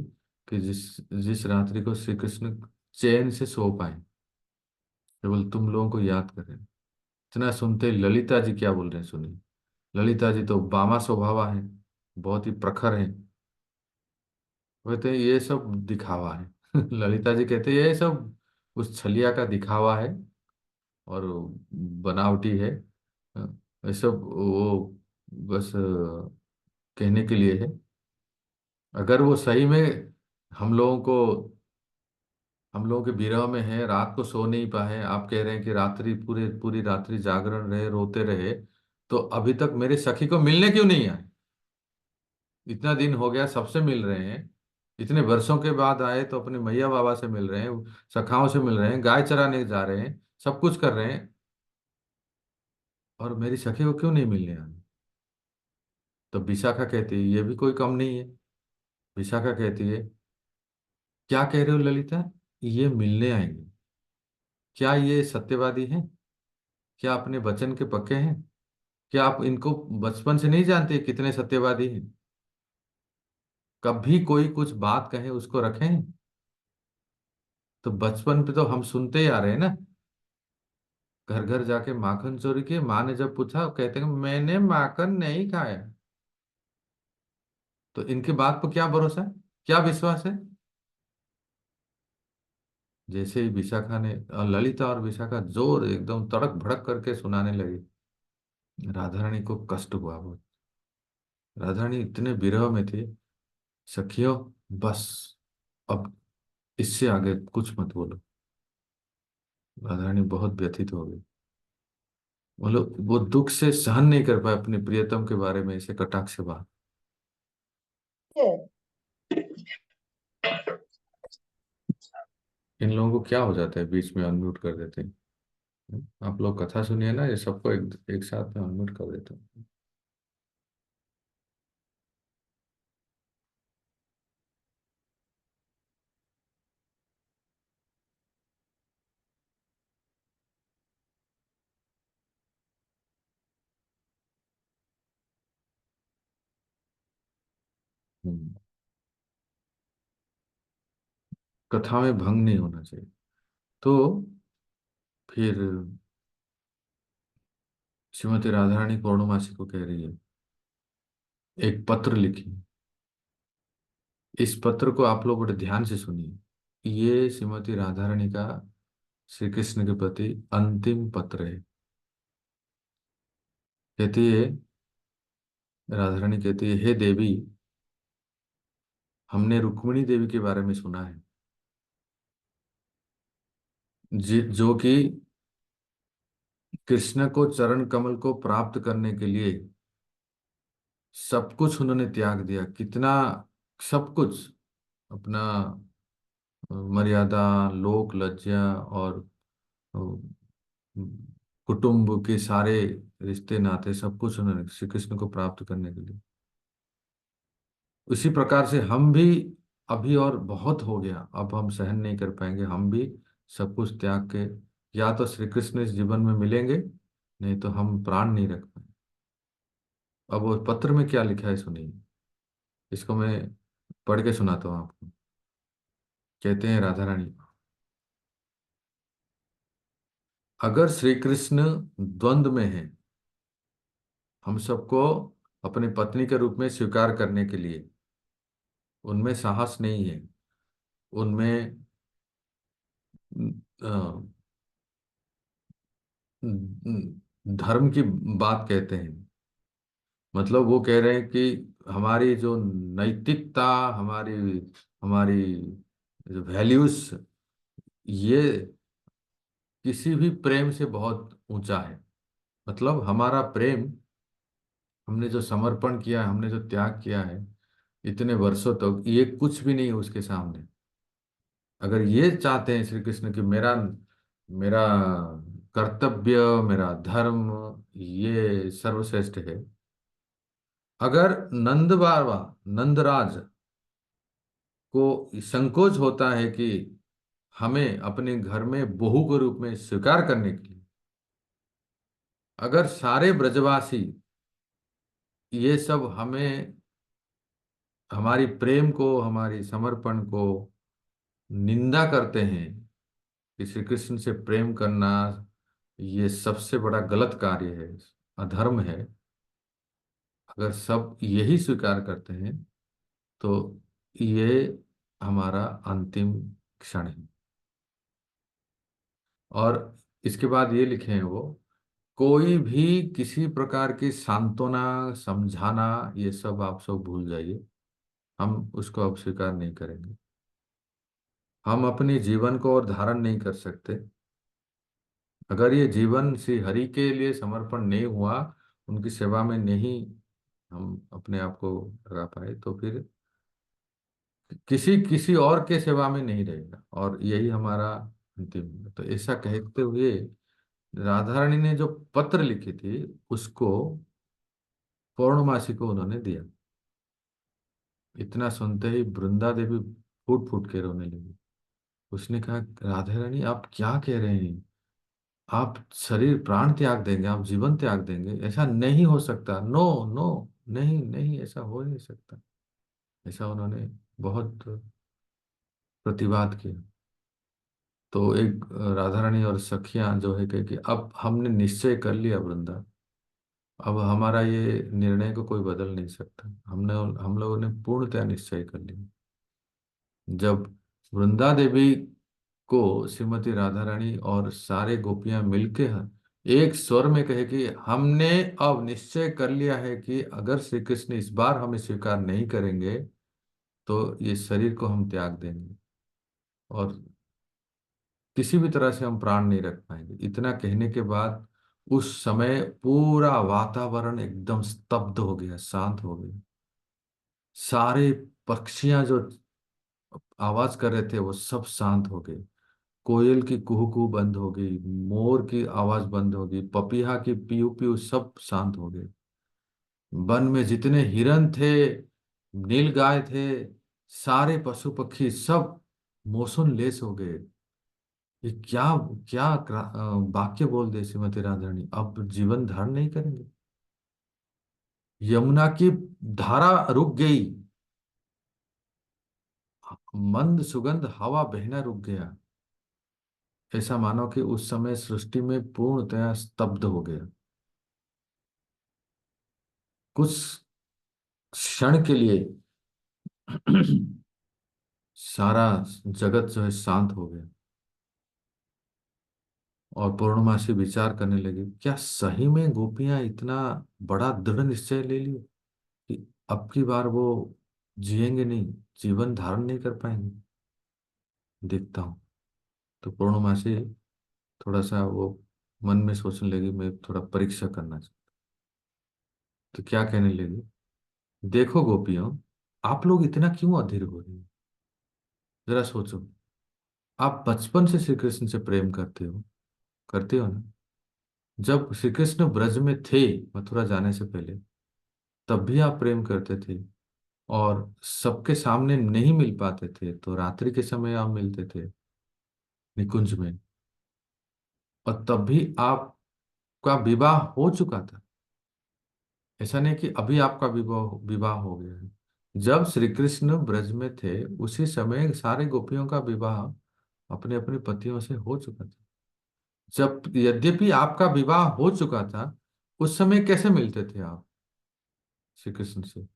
कि जिस जिस रात्रि को श्री कृष्ण चैन से सो पाए, केवल तुम लोगों को याद कर रहे हैं। इतना सुनते ही ललिता जी क्या बोल रहे हैं सुनिए। ललिता जी तो बामा स्वभावा है, बहुत ही प्रखर है। कहते हैं ये सब दिखावा है। ललिता जी कहते हैं ये सब उस छलिया का दिखावा है और बनावटी है। ये सब वो बस कहने के लिए है। अगर वो सही में हम लोगों को हम लोगों के विरह में है, रात को सो नहीं पाए, आप कह रहे हैं कि रात्रि पूरे पूरी रात्रि जागरण रहे, रोते रहे, तो अभी तक मेरे सखी को मिलने क्यों नहीं आए। इतना दिन हो गया, सबसे मिल रहे हैं, इतने वर्षों के बाद आए तो अपने मैया बाबा से मिल रहे हैं, सखाओं से मिल रहे हैं, गाय चराने जा रहे हैं, सब कुछ कर रहे हैं, और मेरी सखी को क्यों नहीं मिलने आए। तो विशाखा कहती है ये भी कोई कम नहीं है। विशाखा कहती है क्या कह रहे हो ललिता, ये मिलने आएंगे, क्या ये सत्यवादी हैं, क्या अपने वचन के पक्के हैं, क्या आप इनको बचपन से नहीं जानते कितने सत्यवादी हैं। कभी कोई कुछ बात कहे उसको रखें। तो बचपन पे तो हम सुनते ही आ रहे हैं ना, घर घर जाके माखन चोरी किए, माँ ने जब पूछा कहते हैं मैंने माखन नहीं खाया। तो इनके बात पर क्या भरोसा है, क्या विश्वास है। जैसे ही विशाखा ने ललिता और विशाखा जोर एकदम तड़क भड़क करके सुनाने लगी, राधा रानी को कष्ट हुआ बहुत। राधा रानी इतने विरह में थी। सखियो, बस अब इससे आगे कुछ मत बोलो। राधा रानी बहुत व्यथित हो गई। बोलो वो दुख से सहन नहीं कर पाए अपने प्रियतम के बारे में ऐसे कटाक्ष से बात। इन लोगों को क्या हो जाता है, बीच में अनम्यूट कर देते हैं। आप लोग कथा सुनिए ना, ये सबको एक साथ में अनम्यूट कर देते हैं। हम्म। कथा में भंग नहीं होना चाहिए। तो फिर श्रीमती राधा रानी पौर्णमासी को कह रही है एक पत्र लिखी, इस पत्र को आप लोग बड़े ध्यान से सुनिए। ये श्रीमती राधा रानी का श्री कृष्ण के प्रति अंतिम पत्र है। कहती है, राधा रानी कहती है हे देवी, हमने रुक्मिणी देवी के बारे में सुना है, जो कि कृष्ण को चरण कमल को प्राप्त करने के लिए सब कुछ उन्होंने त्याग दिया। कितना सब कुछ, अपना मर्यादा, लोक लज्जा और अ, कुटुंब के सारे रिश्ते नाते, सब कुछ उन्होंने श्री कृष्ण को प्राप्त करने के लिए। उसी प्रकार से हम भी अभी और बहुत हो गया, अब हम सहन नहीं कर पाएंगे, हम भी सब कुछ त्याग के या तो श्री कृष्ण इस जीवन में मिलेंगे, नहीं तो हम प्राण नहीं रख पाएंगे। अब वो पत्र में क्या लिखा है सुनिए, इसको मैं पढ़ के सुनाता हूँ आपको। कहते हैं राधा रानी, अगर श्री कृष्ण द्वंद्व में है, हम सबको अपनी पत्नी के रूप में स्वीकार करने के लिए। उनमें साहस नहीं है, उनमें अ, धर्म की बात कहते हैं। मतलब वो कह रहे हैं कि हमारी जो नैतिकता, हमारी हमारी जो वैल्यूज, ये किसी भी प्रेम से बहुत ऊंचा है। मतलब हमारा प्रेम, हमने जो समर्पण किया है, हमने जो त्याग किया है इतने वर्षों तक, ये कुछ भी नहीं है उसके सामने। अगर ये चाहते हैं श्री कृष्ण कि मेरा मेरा कर्तव्य, मेरा धर्म ये सर्वश्रेष्ठ है। अगर नंद बाबा, नंदराज को संकोच होता है कि हमें अपने घर में बहू के रूप में स्वीकार करने के लिए, अगर सारे ब्रजवासी ये सब हमें, हमारी प्रेम को, हमारी समर्पण को निंदा करते हैं कि श्री कृष्ण से प्रेम करना ये सबसे बड़ा गलत कार्य है, अधर्म है, अगर सब यही स्वीकार करते हैं तो ये हमारा अंतिम क्षण है। और इसके बाद ये लिखे हैं वो, कोई भी किसी प्रकार की सांत्वना, समझाना, ये सब आप सब भूल जाइए, हम उसको अब स्वीकार नहीं करेंगे। हम अपने जीवन को और धारण नहीं कर सकते। अगर ये जीवन श्री हरि के लिए समर्पण नहीं हुआ, उनकी सेवा में नहीं हम अपने आप को लगा पाए, तो फिर किसी किसी और के सेवा में नहीं रहेगा, और यही हमारा अंतिम है। तो ऐसा कहते हुए राधा रानी ने जो पत्र लिखी थी उसको पौर्णमासी को उन्होंने दिया। इतना सुनते ही वृंदा देवी फूट फूट के रोने लगी। उसने कहा, राधा रानी आप क्या कह रहे हैं? आप शरीर प्राण त्याग देंगे, आप जीवन त्याग देंगे? ऐसा नहीं हो सकता, नो नो, नहीं नहीं, ऐसा हो ही नहीं सकता। ऐसा उन्होंने बहुत प्रतिवाद किया। तो एक राधा रानी और सखियां जो है कि अब हमने निश्चय कर लिया वृंदा, अब हमारा ये निर्णय को कोई बदल नहीं सकता। हम लोगों ने पूर्णतः निश्चय कर लिया। जब वृंदा देवी को श्रीमती राधा रानी और सारे गोपियां मिलके एक स्वर में कहे कि हमने अब निश्चय कर लिया है कि अगर श्री कृष्ण इस बार हमें स्वीकार नहीं करेंगे तो ये शरीर को हम त्याग देंगे, और किसी भी तरह से हम प्राण नहीं रख पाएंगे। इतना कहने के बाद उस समय पूरा वातावरण एकदम स्तब्ध हो गया, शांत हो गया। सारे पक्षियां जो आवाज कर रहे थे वो सब शांत हो गए। कोयल की कुहू कुहू बंद हो गई, मोर की आवाज बंद हो गई, पपीहा की पीयू पीयू सब शांत हो गए। वन में जितने हिरन थे, नीलगाय थे, सारे पशु पक्षी सब मोशन लेस हो गए। ये क्या क्या वाक्य बोल दे श्रीमती राधारानी, अब जीवन धारण नहीं करेंगे। यमुना की धारा रुक गई, मंद सुगंध हवा बहना रुक गया। ऐसा मानो कि उस समय सृष्टि में पूर्णतया स्तब्ध हो गया। कुछ क्षण के लिए सारा जगत जो है शांत हो गया। और पूर्णमासी विचार करने लगी, क्या सही में गोपियां इतना बड़ा दृढ़ निश्चय ले लिए कि अब की बार वो जिएंगे नहीं, जीवन धारण नहीं कर पाएंगे? देखता हूँ। तो पूर्णमासी थोड़ा सा वो मन में सोचने लगी, मैं थोड़ा परीक्षा करना चाहती। तो क्या कहने लगी, देखो गोपियों, आप लोग इतना क्यों अधीर हो रही हो? जरा सोचो, आप बचपन से श्री कृष्ण से प्रेम करते हो ना? जब श्री कृष्ण ब्रज में थे, मथुरा जाने से पहले, तब भी आप प्रेम करते थे, और सबके सामने नहीं मिल पाते थे तो रात्रि के समय आप मिलते थे निकुंज में, और तब भी आपका विवाह हो चुका था। ऐसा नहीं कि अभी आपका विवाह विवाह हो गया है। जब श्री कृष्ण ब्रज में थे उसी समय सारे गोपियों का विवाह अपने अपने पतियों से हो चुका था। जब यद्यपि आपका विवाह हो चुका था, उस समय कैसे मिलते थे आप? श्री कृष्ण से,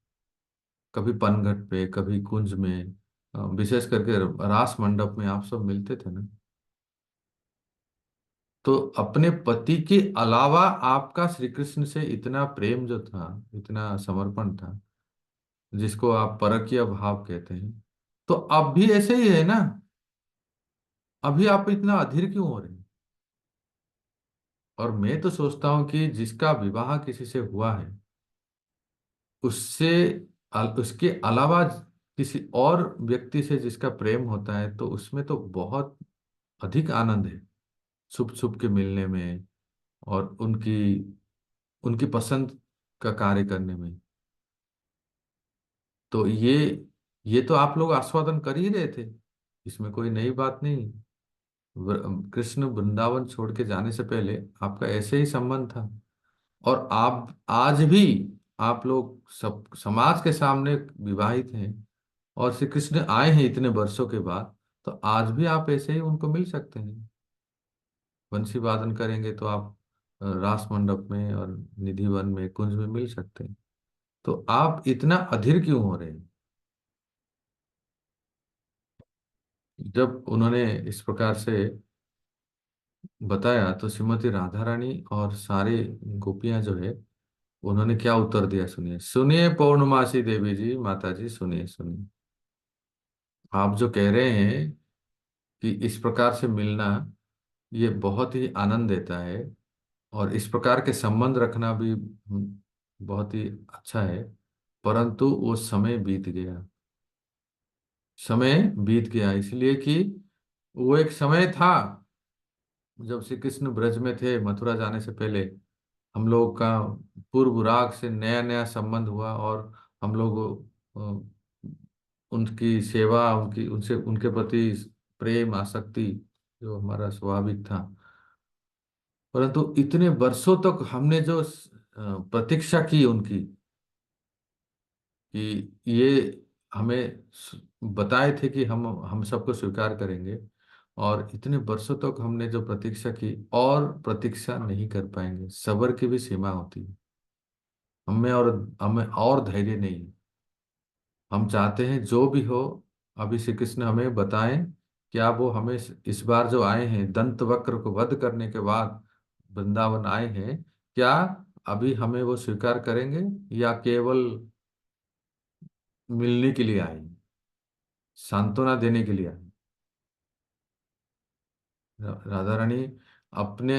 कभी पनघट पे, कभी कुंज में, विशेष करके रास मंडप में आप सब मिलते थे ना। तो अपने पति के अलावा आपका श्री कृष्ण से इतना प्रेम जो था, इतना समर्पण था, जिसको आप परकीय भाव कहते हैं, तो अब भी ऐसे ही है ना। अभी आप इतना अधीर क्यों हो रहे हैं? और मैं तो सोचता हूं कि जिसका विवाह किसी से हुआ है, उससे उसके अलावा किसी और व्यक्ति से जिसका प्रेम होता है, तो उसमें तो बहुत अधिक आनंद है, छुप छुप के मिलने में, और उनकी उनकी पसंद का कार्य करने में। तो ये तो आप लोग आस्वादन कर ही रहे थे, इसमें कोई नई बात नहीं। कृष्ण वृंदावन छोड़ के जाने से पहले आपका ऐसे ही संबंध था, और आप आज भी, आप लोग सब समाज के सामने विवाहित हैं, और श्री कृष्ण आए हैं इतने वर्षों के बाद, तो आज भी आप ऐसे ही उनको मिल सकते हैं। बंसी वादन करेंगे तो आप रास मंडप में और निधि वन में, कुंज में मिल सकते हैं। तो आप इतना अधीर क्यों हो रहे हैं? जब उन्होंने इस प्रकार से बताया, तो श्रीमती राधा रानी और सारे गोपियां जो है, उन्होंने क्या उत्तर दिया, सुनिए सुनिए पौर्णमासी देवी जी, माता जी, सुनिए सुनिए। आप जो कह रहे हैं कि इस प्रकार से मिलना ये बहुत ही आनंद देता है, और इस प्रकार के संबंध रखना भी बहुत ही अच्छा है, परंतु वो समय बीत गया। समय बीत गया इसलिए कि वो एक समय था जब श्री कृष्ण ब्रज में थे, मथुरा जाने से पहले हम लोग का पूर्व राग से नया नया संबंध हुआ, और हम लोग उनकी सेवा, उनकी उनसे उनके प्रति प्रेम आसक्ति जो हमारा स्वाभाविक था। परंतु इतने वर्षों तक हमने जो प्रतीक्षा की उनकी, कि ये हमें बताए थे कि हम सबको स्वीकार करेंगे, और इतने वर्षों तक हमने जो प्रतीक्षा की, और प्रतीक्षा नहीं कर पाएंगे। सब्र की भी सीमा होती है। हमें और धैर्य नहीं है। हम चाहते हैं जो भी हो, अभी श्री कृष्ण हमें बताएं, क्या वो हमें इस बार जो आए हैं दंत वक्र को वध करने के बाद वृंदावन आए हैं, क्या अभी हमें वो स्वीकार करेंगे, या केवल मिलने के लिए आए हैं, सांत्वना देने के लिए आए हैं? राधा रानी अपने,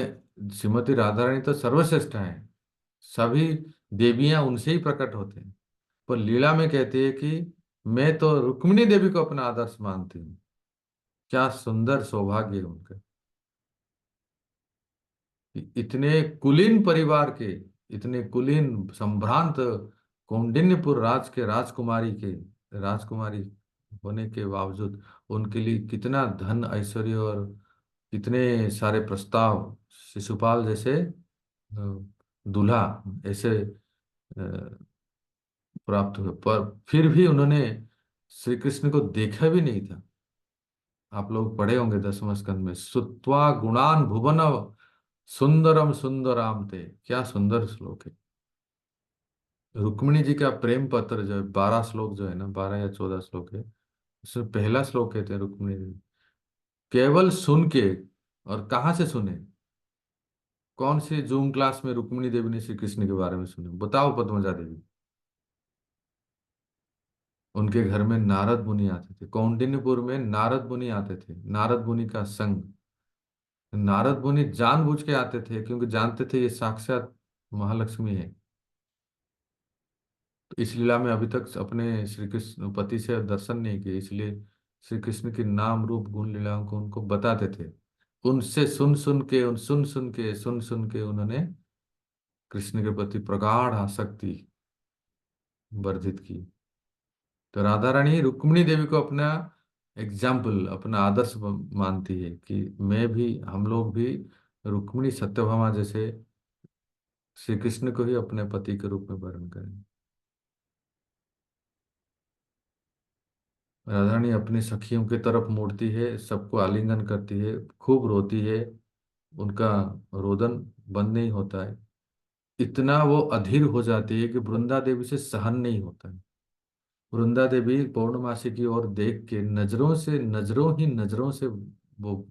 श्रीमती राधा रानी तो सर्वश्रेष्ठ हैं, सभी देवियां उनसे ही प्रकट होते हैं, पर लीला में कहती है कि मैं तो रुक्मिणी देवी को अपना आदर्श मानती हूँ। क्या सुंदर सौभाग्य है उनका, कि इतने कुलीन परिवार के, इतने कुलीन संभ्रांत कौंडिन्यपुर राज के राजकुमारी होने के बावजूद उनके लिए कितना धन ऐश्वर्य और कितने सारे प्रस्ताव, शिशुपाल जैसे दूल्हा ऐसे प्राप्त हुए, पर फिर भी उन्होंने श्री कृष्ण को देखा भी नहीं था। आप लोग पढ़े होंगे 10वें स्कंद में, सुत्वा गुणान भुवनव सुंदरम सुंदराम ते, क्या सुंदर श्लोक है। रुक्मिणी जी का प्रेम पत्र जो है, 12 श्लोक जो है ना, 12 या 14 श्लोक है, उसमें पहला श्लोक कहते हैं रुक्मिणी जी केवल सुन के। और कहाँ से सुने? कौन से जूम क्लास में रुक्मिणी देवी ने श्री कृष्ण के बारे में सुने, बताओ पद्मजा देवी? उनके घर में नारद मुनि आते थे, कौंडिन्यपुर में नारद मुनि आते थे, नारद मुनि का संग। नारद मुनि जानबूझ के आते थे, क्योंकि जानते थे ये साक्षात महालक्ष्मी है। तो इस लीला में अभी तक अपने श्री कृष्ण पति से दर्शन नहीं किए, इसलिए श्री कृष्ण की नाम रूप गुण लीलाओं को उनको बताते थे। उनसे सुन सुन के उन्होंने कृष्ण के प्रति प्रगाढ़ आसक्ति वर्धित की। तो राधा रानी रुक्मिणी देवी को अपना एग्जाम्पल, अपना आदर्श मानती है, कि मैं भी, हम लोग भी रुक्मिणी सत्यभामा जैसे श्री कृष्ण को ही अपने पति के रूप में वर्ण करें। राधा रानी अपनी सखियों की तरफ मुड़ती है, सबको आलिंगन करती है, खूब रोती है, उनका रोदन बंद नहीं होता है। इतना वो अधीर हो जाती है कि वृंदा देवी से सहन नहीं होता है। वृंदा देवी पौर्णमासी की ओर देख के नजरों से वो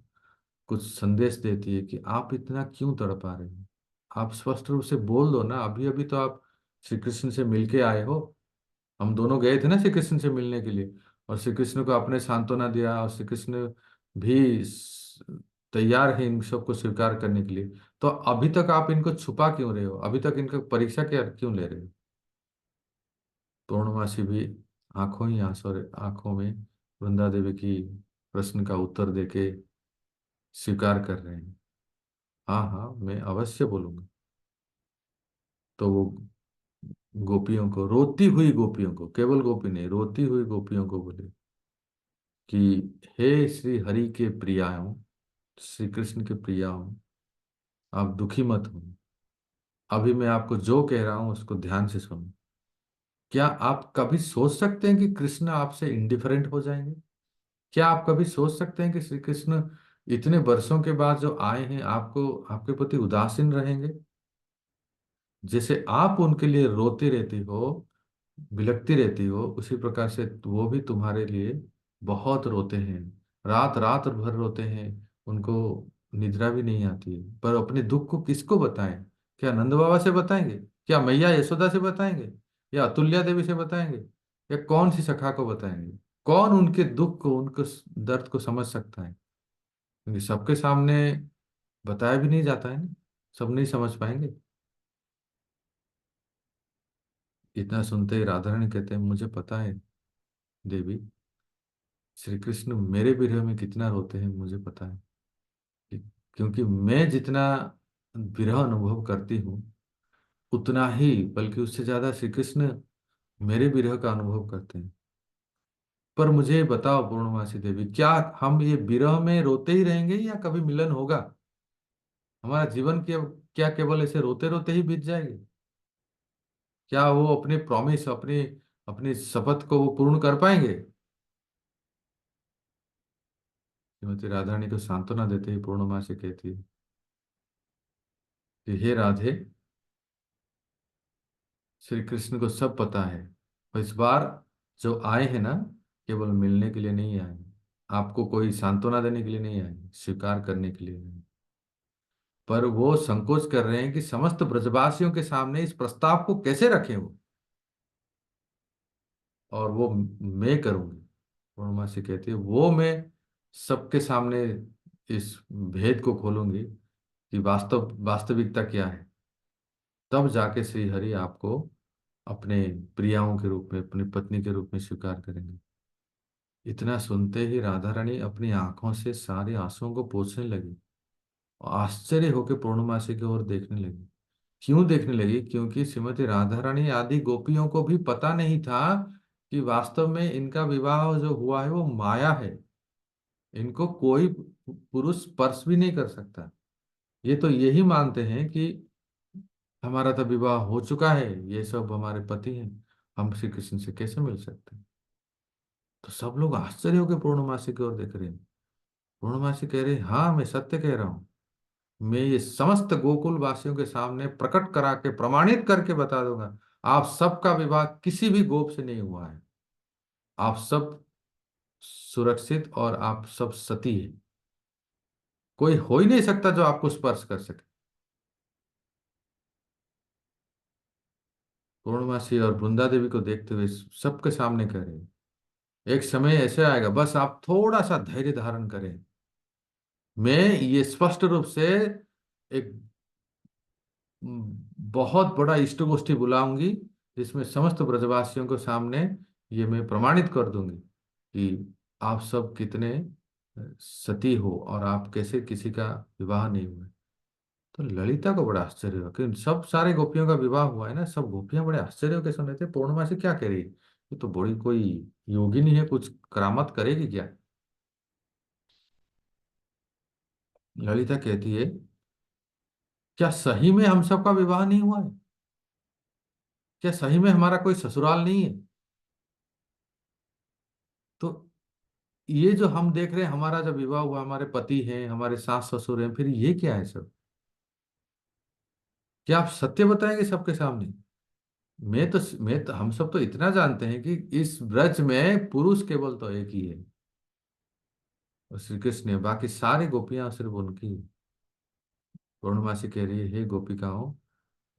कुछ संदेश देती है कि आप इतना क्यों तड़पा रहे हैं। आप स्पष्ट रूप से बोल दो ना, अभी अभी तो आप श्री कृष्ण से मिलके आए हो। हम दोनों गए थे ना श्री कृष्ण से मिलने के लिए, और श्री कृष्ण को आपने सांत्वना दिया, और श्री कृष्ण भी तैयार है इन सबको स्वीकार करने के लिए। तो अभी तक आप इनको छुपा क्यों रहे हो, अभी तक इनका परीक्षा क्या क्यों ले रहे हो। पूर्णमासी भी आंखों ही आंसू, आंखों में वृंदा देवी की प्रश्न का उत्तर देके स्वीकार कर रहे हैं। हाँ हाँ, मैं अवश्य बोलूंगा। तो वो गोपियों को, रोती हुई गोपियों को, केवल गोपी नहीं, रोती हुई गोपियों को बोले कि हे श्री हरि के प्रियाओं, श्री कृष्ण के प्रियाओं, आप दुखी मत हो। अभी मैं आपको जो कह रहा हूं उसको ध्यान से सुनो। क्या आप कभी सोच सकते हैं कि कृष्ण आपसे इंडिफरेंट हो जाएंगे? क्या आप कभी सोच सकते हैं कि श्री कृष्ण इतने वर्षों के बाद जो आए हैं आपको, आपके प्रति उदासीन रहेंगे? जैसे आप उनके लिए रोती रहती हो, बिलखती रहती हो, उसी प्रकार से वो भी तुम्हारे लिए बहुत रोते हैं। रात रात भर रोते हैं। उनको निद्रा भी नहीं आती है, पर अपने दुख को किसको बताएं? क्या नंद बाबा से बताएंगे? क्या मैया यशोदा से बताएंगे? या अतुल्या देवी से बताएंगे? या कौन सी सखा को बताएंगे? कौन उनके दुख को, उनके दर्द को समझ सकता है? क्योंकि सबके सामने बताया भी नहीं जाता है ना, सब नहीं समझ पाएंगे। इतना सुनते ही राधा रानी कहते हैं, मुझे पता है देवी, श्री कृष्ण मेरे विरह में कितना रोते हैं मुझे पता है। कि- क्योंकि मैं जितना विरह अनुभव करती हूँ, उतना ही बल्कि उससे ज्यादा श्री कृष्ण मेरे विरह का अनुभव करते हैं। पर मुझे बताओ पूर्णमासी देवी, क्या हम ये विरह में रोते ही रहेंगे या कभी मिलन होगा? हमारा जीवन क्या केवल ऐसे रोते रोते ही बीत जाएगी? क्या वो अपने प्रॉमिस, अपनी अपनी शपथ को वो पूर्ण कर पाएंगे? श्रीमती राधा रानी को सांत्वना देते ही पूर्णमासी कहती है कि हे राधे, श्री कृष्ण को सब पता है। और इस बार जो आए हैं ना, केवल मिलने के लिए नहीं आए, आपको कोई सांत्वना देने के लिए नहीं आए, स्वीकार करने के लिए नहीं। पर वो संकोच कर रहे हैं कि समस्त ब्रजवासियों के सामने इस प्रस्ताव को कैसे रखें वो, और वो मैं करूंगी। पूर्णमासी कहती है वो मैं सबके सामने इस भेद को खोलूंगी कि वास्तविकता क्या है। तब जाके श्री हरि आपको अपने प्रियाओं के रूप में, अपनी पत्नी के रूप में स्वीकार करेंगे। इतना सुनते ही राधा रानी अपनी आंखों से सारे आंसुओं को पोंछने लगी और आश्चर्य होकर पूर्णमासी की ओर देखने लगी। क्यों देखने लगी? क्योंकि श्रीमती राधा रानी आदि गोपियों को भी पता नहीं था कि वास्तव में इनका विवाह जो हुआ है वो माया है। इनको कोई पुरुष स्पर्श भी नहीं कर सकता। ये तो यही मानते हैं कि हमारा तो विवाह हो चुका है, ये सब हमारे पति हैं, हम श्री कृष्ण से कैसे मिल सकते हैं। तो सब लोग आश्चर्य होकर पूर्णमासी की ओर देख रहे हैं। पूर्णमासी कह रहे हैं, हाँ मैं सत्य कह रहा हूँ। मैं ये समस्त गोकुल वासियों के सामने प्रकट करा के प्रमाणित करके बता दूंगा, आप सबका विवाह किसी भी गोप से नहीं हुआ है। आप सब सुरक्षित और आप सब सती हैं। कोई हो ही नहीं सकता जो आपको स्पर्श कर सके। पूर्णमासी और वृंदा देवी को देखते हुए सबके सामने कह रहे हैं, एक समय ऐसे आएगा, बस आप थोड़ा सा धैर्य धारण करें। मैं ये स्पष्ट रूप से एक बहुत बड़ा इष्ट गोष्ठी बुलाऊंगी, जिसमें समस्त ब्रजवासियों के सामने ये मैं प्रमाणित कर दूंगी कि आप सब कितने सती हो और आप कैसे किसी का विवाह नहीं हुआ। तो ललिता को बड़ा आश्चर्य हुआ कि सब सारे गोपियों का विवाह हुआ है ना, सब गोपियां बड़े आश्चर्य होकर सुन रहे थे, पूर्णमासी क्या कह रही है, ये तो बड़ी कोई योगिनी है, कुछ करामत करेगी क्या? ललिता कहती है, क्या सही में हम सबका विवाह नहीं हुआ है? क्या सही में हमारा कोई ससुराल नहीं है? तो ये जो हम देख रहे हैं, हमारा जब विवाह हुआ, हमारे पति हैं, हमारे सास ससुर हैं, फिर ये क्या है सब? क्या आप सत्य बताएंगे सबके सामने? मैं तो हम सब तो इतना जानते हैं कि इस ब्रज में पुरुष केवल तो एक ही है, और श्री कृष्ण है, बाकी सारी गोपियां सिर्फ उनकी। पूर्णमासी कह रही है, हे गोपिकाओं,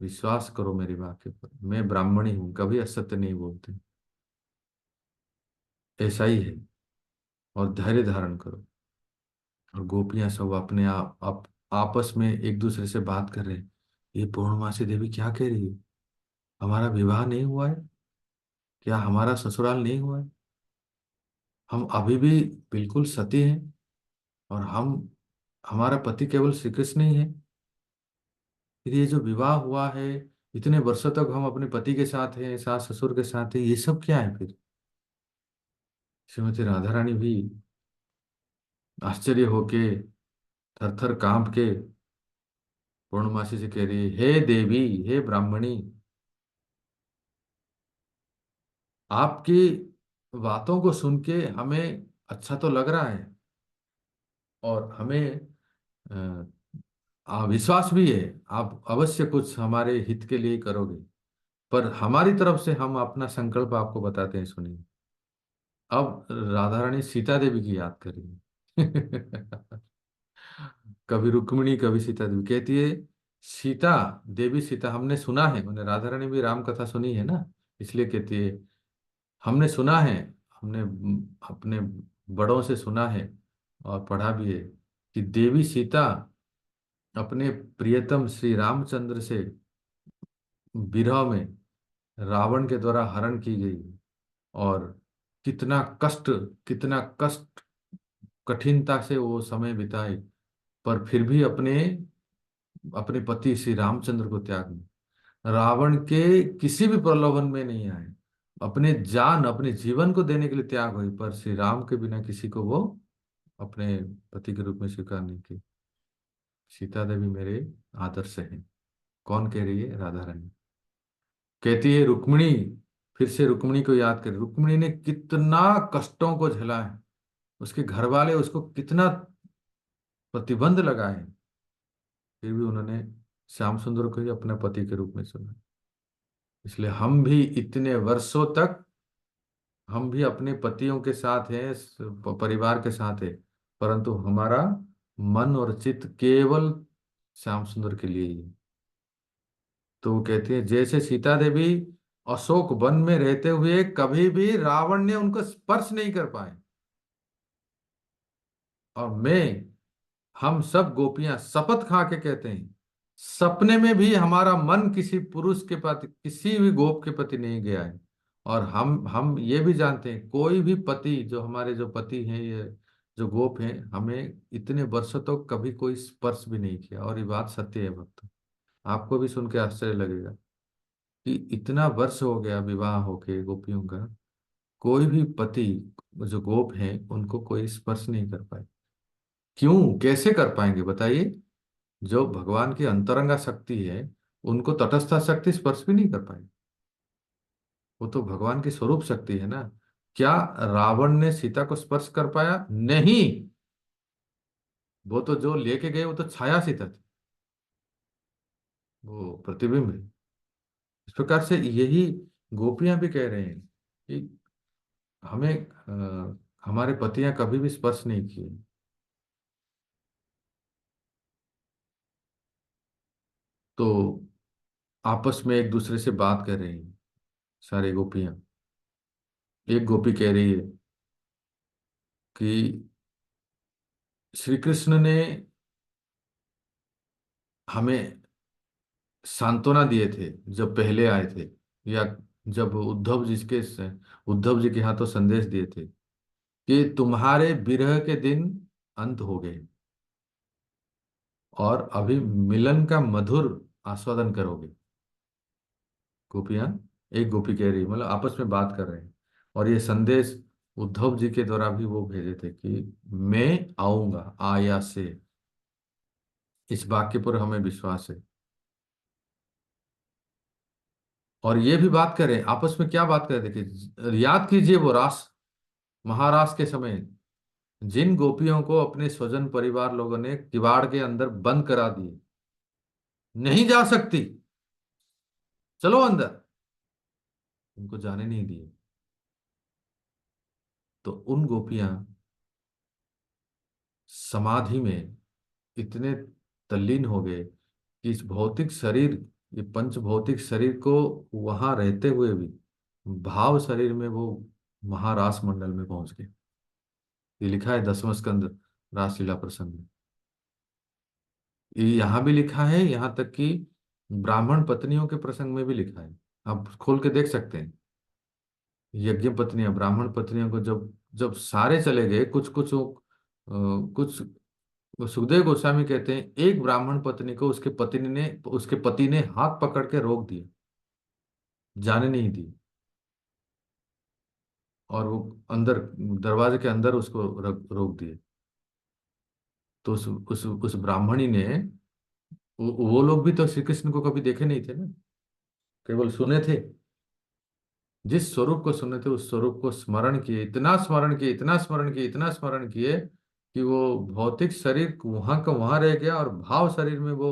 विश्वास करो मेरी बात के ऊपर, मैं ब्राह्मणी हूं, कभी असत्य नहीं बोलते, ऐसा ही है, और धैर्य धारण करो। और गोपियां सब अपने आपस में एक दूसरे से बात कर रहे हैं, ये पूर्णमासी देवी क्या कह रही है, हमारा विवाह नहीं हुआ है, क्या हमारा ससुराल नहीं हुआ है, हम अभी भी बिल्कुल सती हैं, और हम हमारा पति केवल श्री कृष्ण ही है, फिर ये जो विवाह हुआ है, इतने वर्षों तक हम अपने पति के साथ हैं, सास ससुर के साथ हैं, ये सब क्या है फिर? श्रीमती राधा रानी भी आश्चर्य होके, थर थर कांप के पूर्णमासी से कह रही है, हे देवी, हे ब्राह्मणी, आपकी बातों को सुन के हमें अच्छा तो लग रहा है, और हमें विश्वास भी है, आप अवश्य कुछ हमारे हित के लिए करोगे, पर हमारी तरफ से हम अपना संकल्प आपको बताते हैं, सुनिए। अब राधा रानी सीता देवी की याद करिए। कभी रुक्मिणी, कभी सीता देवी कहती है, सीता देवी, सीता, हमने सुना है, उन्हें राधा रानी भी राम कथा सुनी है ना, इसलिए कहती है, हमने सुना है, हमने अपने बड़ों से सुना है और पढ़ा भी है कि देवी सीता अपने प्रियतम श्री रामचंद्र से विरह में रावण के द्वारा हरण की गई, और कितना कष्ट, कितना कष्ट, कठिनता से वो समय बिताए, पर फिर भी अपने अपने पति श्री रामचंद्र को त्याग नहीं, रावण के किसी भी प्रलोभन में नहीं आए, अपने जान, अपने जीवन को देने के लिए त्याग हुई, पर श्री राम के बिना किसी को वो अपने पति के रूप में स्वीकार नहीं की। सीता देवी मेरे आदर्श हैं। कौन कह रही है? राधा रानी कहती है, रुक्मिणी, फिर से रुक्मिणी को याद कर, रुक्मिणी ने कितना कष्टों को झेला है, उसके घर वाले उसको कितना प्रतिबंध लगाए, फिर भी उन्होंने श्याम सुंदर को ही अपने पति के रूप में चुना। इसलिए हम भी इतने वर्षों तक, हम भी अपने पतियों के साथ हैं, परिवार के साथ है, परंतु हमारा मन और चित्त केवल श्याम सुंदर के लिए ही है। तो वो कहते हैं, जैसे सीता देवी अशोक वन में रहते हुए कभी भी रावण ने उनको स्पर्श नहीं कर पाए, और मैं, हम सब गोपियां शपथ खा के कहते हैं, सपने में भी हमारा मन किसी पुरुष के प्रति, किसी भी गोप के प्रति नहीं गया है, और हम ये भी जानते हैं, कोई भी पति, जो हमारे जो पति हैं, ये जो गोप हैं, हमें इतने वर्षों तक तो कभी कोई स्पर्श भी नहीं किया, और ये बात सत्य है भक्त। आपको भी सुन के आश्चर्य लगेगा कि इतना वर्ष हो गया विवाह होके गोपियों का, कोई भी पति, जो गोप हैं, उनको कोई स्पर्श नहीं कर पाए। क्यों, कैसे कर पाएंगे बताइए? जो भगवान की अंतरंगा शक्ति है, उनको तटस्थ शक्ति स्पर्श भी नहीं कर पाई, वो तो भगवान की स्वरूप शक्ति है ना। क्या रावण ने सीता को स्पर्श कर पाया? नहीं, वो तो जो लेके गए वो तो छाया सीता थी, वो प्रतिबिंब है। इस प्रकार से यही गोपियां भी कह रहे हैं कि हमें हमारे पतियां कभी भी स्पर्श नहीं किए। तो आपस में एक दूसरे से बात कर रही हैं सारी गोपियां। एक गोपी कह रही है कि श्री कृष्ण ने हमें सांत्वना दिए थे जब पहले आए थे, या जब उद्धव जी के हाथों संदेश दिए थे कि तुम्हारे विरह के दिन अंत हो गए, और अभी मिलन का मधुर आस्वादन करोगे। गोपियां, एक गोपी कह रही, मतलब आपस में बात कर रहे हैं, और ये संदेश उद्धव जी के द्वारा भी वो भेजे थे कि मैं आऊंगा आया से, इस वाक्य पर हमें विश्वास है। और ये भी बात करें, आपस में क्या बात करें, देखिए, याद कीजिए वो रास, महारास के समय जिन गोपियों को अपने स्वजन परिवार लोगों ने किवाड़ के अंदर बंद करा दिए, नहीं जा सकती, चलो अंदर। उनको जाने नहीं दिए। तो उन गोपियां समाधि में इतने तल्लीन हो गए कि इस भौतिक शरीर, ये पंच भौतिक शरीर को वहां रहते हुए भी भाव शरीर में वो महारास मंडल में पहुंच गए। ये लिखा है 10वां स्कंद रासलीला प्रसंग में। ये यहाँ भी लिखा है, यहाँ तक कि ब्राह्मण पत्नियों के प्रसंग में भी लिखा है। आप खोल के देख सकते हैं। यज्ञ पत्नियां ब्राह्मण पत्नियों को जब जब सारे चले गए, कुछ सुखदेव गोस्वामी कहते हैं एक ब्राह्मण पत्नी को उसके पति ने हाथ पकड़ के रोक दिया, जाने नहीं दी। और वो अंदर, दरवाजे के अंदर उसको रोक दिए। तो उस ब्राह्मणी ने, वो लोग भी तो श्री कृष्ण को कभी देखे नहीं थे ना, केवल सुने थे। जिस स्वरूप को सुने थे उस स्वरूप को स्मरण किए, इतना स्मरण किए, इतना स्मरण किए, इतना स्मरण किए कि वो भौतिक शरीर वहां का वहां रह गया और भाव शरीर में वो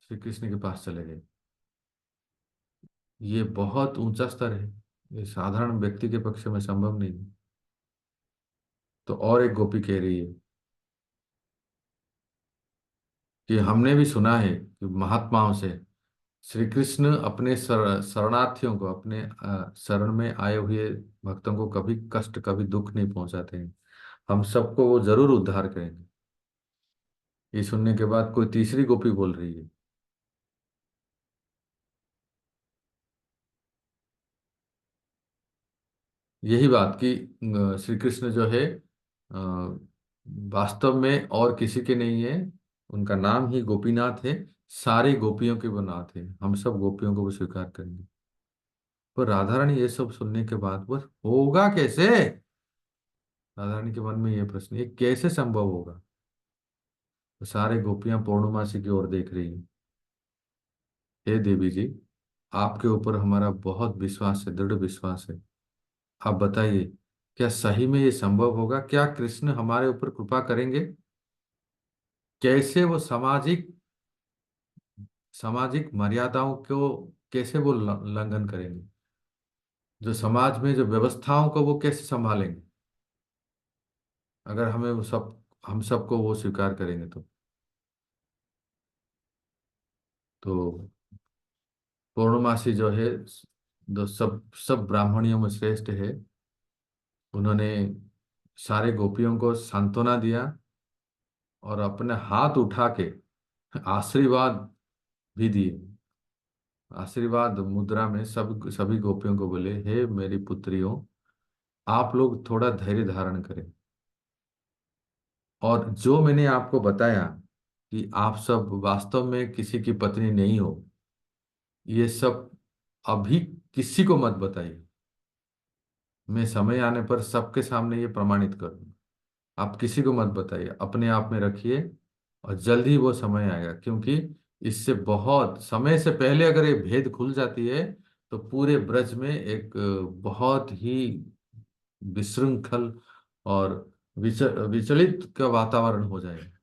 श्री कृष्ण के पास चले गए। ये बहुत ऊंचा स्तर है, ये साधारण व्यक्ति के पक्ष में संभव नहीं है। तो और एक गोपी कह रही है कि हमने भी सुना है कि महात्माओं से श्री कृष्ण अपने शरणार्थियों को, अपने शरण में आए हुए भक्तों को कभी कष्ट, कभी दुख नहीं पहुंचाते हैं। हम सबको वो जरूर उद्धार करेंगे। ये सुनने के बाद कोई तीसरी गोपी बोल रही है यही बात कि श्री कृष्ण जो है वास्तव में और किसी के नहीं है। उनका नाम ही गोपीनाथ है। सारी गोपियों के वो नाथ है। हम सब गोपियों को वो स्वीकार करेंगे। पर राधा रानी ये सब सुनने के बाद बस होगा कैसे? राधा रानी के मन में ये प्रश्न, ये कैसे संभव होगा? तो सारे गोपियां पौर्णमासी की ओर देख रही हैं। हे देवी जी, आपके ऊपर हमारा बहुत विश्वास है, दृढ़ विश्वास है। आप बताइए, क्या सही में ये संभव होगा? क्या कृष्ण हमारे ऊपर कृपा करेंगे? कैसे वो सामाजिक सामाजिक मर्यादाओं को कैसे वो उल्लंघन करेंगे? जो समाज में जो व्यवस्थाओं को वो कैसे संभालेंगे? अगर हमें वो सब, हम सबको वो स्वीकार करेंगे तो पौर्णमासी जो है, जो सब सब ब्राह्मणियों में श्रेष्ठ है, उन्होंने सारे गोपियों को सांत्वना दिया और अपने हाथ उठा के आशीर्वाद भी दिए। आशीर्वाद मुद्रा में सब सभी गोपियों को बोले, हे मेरी पुत्रियों, आप लोग थोड़ा धैर्य धारण करें। और जो मैंने आपको बताया कि आप सब वास्तव में किसी की पत्नी नहीं हो, ये सब अभी किसी को मत बताइए। मैं समय आने पर सबके सामने ये प्रमाणित करूंगा। आप किसी को मत बताइए, अपने आप में रखिए। और जल्द ही वो समय आएगा, क्योंकि इससे बहुत समय से पहले अगर ये भेद खुल जाती है तो पूरे ब्रज में एक बहुत ही विशृंखल और विचलित का वातावरण हो जाएगा।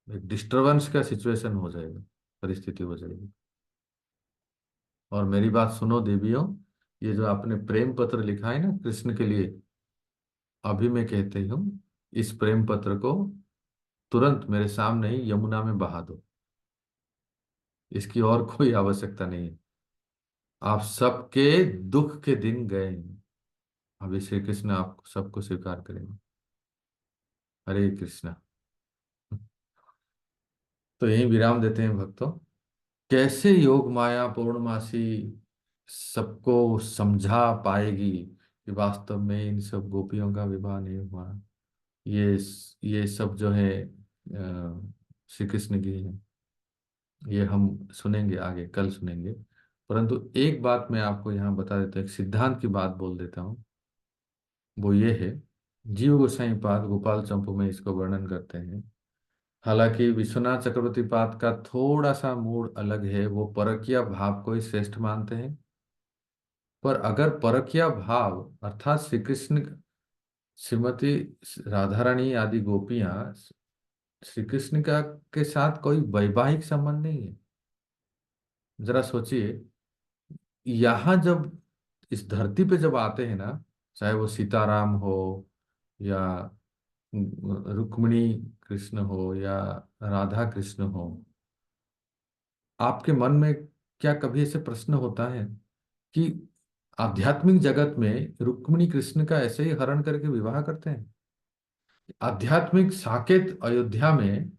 एक डिस्टरबेंस का सिचुएशन हो जाएगा, परिस्थिति हो जाएगी। और मेरी बात सुनो देवियों, ये जो आपने प्रेम पत्र लिखा है ना कृष्ण के लिए, अभी मैं कहती हूँ, इस प्रेम पत्र को तुरंत मेरे सामने ही यमुना में बहा दो। इसकी और कोई आवश्यकता नहीं है। आप सबके दुख के दिन गए हैं। अभी श्री कृष्ण आप सबको स्वीकार करेंगे। हरे कृष्णा। तो यही विराम देते हैं भक्तों। कैसे योग माया पूर्णमासी सबको समझा पाएगी कि वास्तव में इन सब गोपियों का विवाह नहीं हुआ। ये ये सब जो है श्री कृष्ण की है। ये हम सुनेंगे आगे, कल सुनेंगे। परंतु एक बात मैं आपको यहाँ बता देता हूँ, एक सिद्धांत की बात बोल देता हूँ। वो ये है, जीव गोसाई पाद गोपाल चंपू में इसको वर्णन करते हैं। हालांकि विश्वनाथ चक्रवर्ती पाद का थोड़ा सा मूड अलग है, वो परकीय भाव को ही श्रेष्ठ मानते हैं। पर अगर परकीय भाव अर्थात श्री कृष्ण, श्रीमती राधा रानी आदि गोपियां श्री कृष्ण का के साथ कोई वैवाहिक संबंध नहीं है। जरा सोचिए, यहाँ जब इस धरती पे जब आते हैं ना, चाहे वो सीताराम हो या रुक्मिणी कृष्ण हो या राधा कृष्ण हो, आपके मन में क्या कभी ऐसे प्रश्न होता है कि आध्यात्मिक जगत में रुक्मिणी कृष्ण का ऐसे ही हरण करके विवाह करते हैं? आध्यात्मिक साकेत अयोध्या में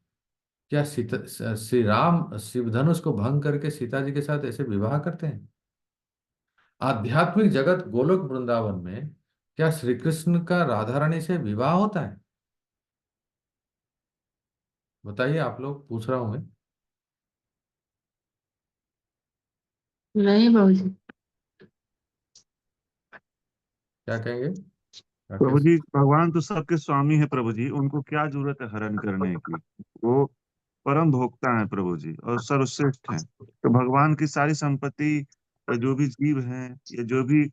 क्या सीता श्री राम शिवधनुष को भंग करके सीता जी के साथ ऐसे विवाह करते हैं? आध्यात्मिक जगत गोलोक वृंदावन में क्या श्री कृष्ण का राधा रानी से विवाह होता है? बताइए, आप लोग, पूछ रहा हूं मैं। नहीं बाबूजी। क्या कहेंगे प्रभु राकेश? जी, भगवान तो सबके स्वामी है प्रभु जी, उनको क्या जरूरत है हरण करने की। वो परम भोक्ता है प्रभु जी, और सर्वश्रेष्ठ है। तो भगवान की सारी संपत्ति, जो भी जीव हैं, या जो भी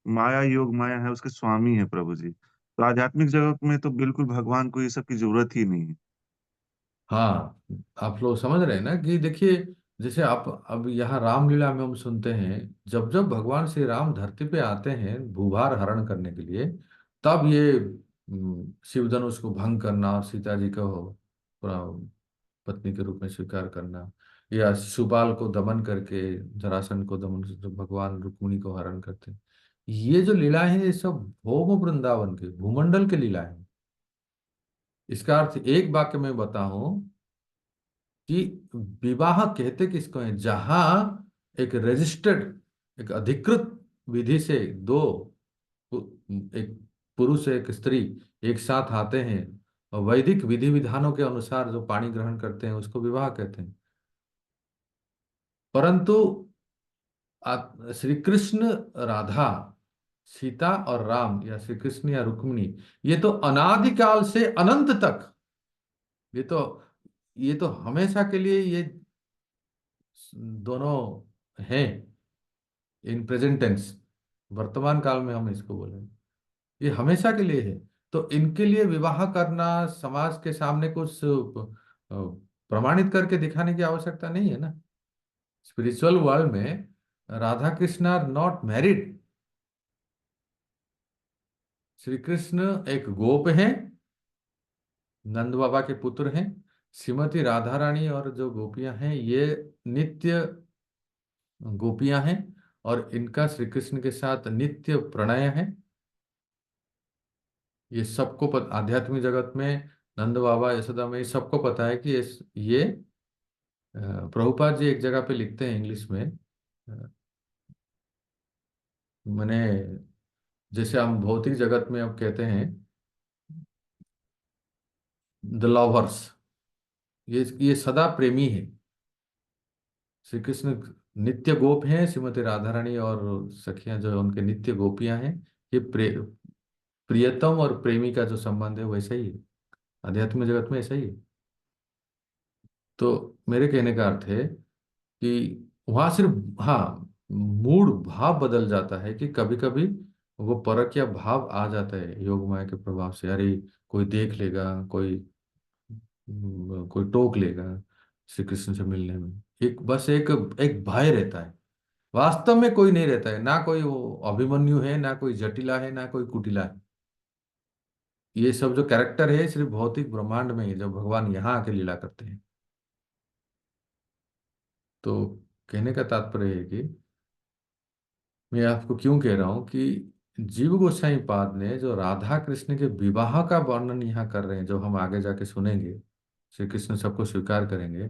माया योग माया है, उसके स्वामी है प्रभु जी। तो आध्यात्मिक जगत में तो बिल्कुल भगवान को ये सब की जरूरत ही नहीं है। हाँ, आप लोग समझ रहे हैं ना कि देखिए, जैसे आप अब यहाँ रामलीला में हम सुनते हैं, जब जब भगवान श्री राम धरती पे आते हैं भूभार हरण करने के लिए, तब ये शिवधनुष को भंग करना और सीता जी को पूरा पत्नी के रूप में स्वीकार करना, या शिशुपाल को दमन करके जरासंध को दमन करके भगवान रुक्मिणी को हरण करते हैं, ये जो लीला है ये सब भोग वृंदावन के भूमंडल के लीला है। इसका अर्थ एक वाक्य में बताऊं कि विवाह कहते किसको है, जहां एक रजिस्टर्ड, एक अधिकृत विधि से दो एक पुरुष एक स्त्री एक साथ आते हैं और वैदिक विधि विधानों के अनुसार जो पाणी ग्रहण करते हैं उसको विवाह कहते हैं। परंतु श्री कृष्ण राधा, सीता और राम, या श्री कृष्ण या रुक्मिणी, ये तो अनादिकाल से अनंत तक, ये तो ये तो हमेशा के लिए ये दोनों हैं, इन प्रेजेंट टेंस, वर्तमान काल में हम इसको बोले, ये हमेशा के लिए है। तो इनके लिए विवाह करना समाज के सामने कुछ प्रमाणित करके दिखाने की आवश्यकता नहीं है ना। स्पिरिचुअल वर्ल्ड में Radha Krishna are not married. Shri Krishna एक गोप हैं, नंद बाबा के पुत्र हैं। श्रीमती राधा रानी और जो गोपियां हैं ये नित्य गोपियां हैं, और इनका श्री कृष्ण के साथ नित्य प्रणय है। ये सबको आध्यात्मिक जगत में नंद बाबा यशोदा में सबको पता है कि ये प्रभुपाद जी एक जगह पे लिखते हैं इंग्लिश में, मैंने, जैसे हम भौतिक जगत में अब कहते हैं द लवर्स, ये सदा प्रेमी है। श्री कृष्ण नित्य गोप हैं, श्रीमती राधा रानी और सखियां जो उनके नित्य गोपियां हैं, ये प्रियतम और प्रेमी का जो संबंध है वैसा ही है आध्यात्मिक जगत में, ऐसा ही है। तो मेरे कहने का अर्थ है कि वहां सिर्फ, हाँ, मूड भाव बदल जाता है कि कभी कभी वो परख या भाव आ जाता है योग माया के प्रभाव से, अरे कोई देख लेगा, कोई टोक लेगा श्री कृष्ण से मिलने में, एक बस एक एक भय रहता है। वास्तव में कोई नहीं रहता है, ना कोई वो अभिमन्यु है, ना कोई जटिला है, ना कोई कुटिला है। ये सब जो कैरेक्टर है सिर्फ भौतिक ब्रह्मांड में ही, जब भगवान यहाँ आके लीला करते हैं। तो कहने का तात्पर्य है कि मैं आपको क्यों कह रहा हूं कि जीव गोसाई पाद ने जो राधा कृष्ण के विवाह का वर्णन यहाँ कर रहे हैं, जो हम आगे जाके सुनेंगे, श्री कृष्ण सबको स्वीकार करेंगे,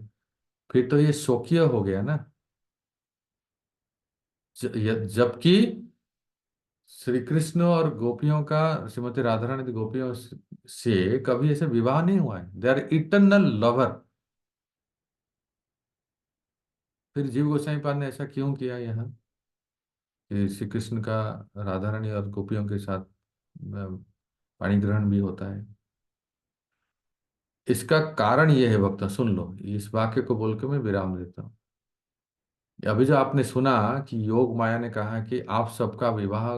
फिर तो ये स्वकीय हो गया ना। जबकि श्री कृष्ण और गोपियों का, श्रीमती राधा रानी गोपियों से कभी ऐसे विवाह नहीं हुआ है, दे आर इटर्नल लवर। फिर जीव गोसाई पाद ने ऐसा क्यों किया यहाँ कि श्री कृष्ण का राधा रानी और गोपियों के साथ पाणी ग्रहण भी होता है? इसका कारण ये है, भक्ता सुन लो, इस वाक्य को बोल के मैं विराम देता हूँ। अभी जो आपने सुना कि योग माया ने कहा कि आप सबका विवाह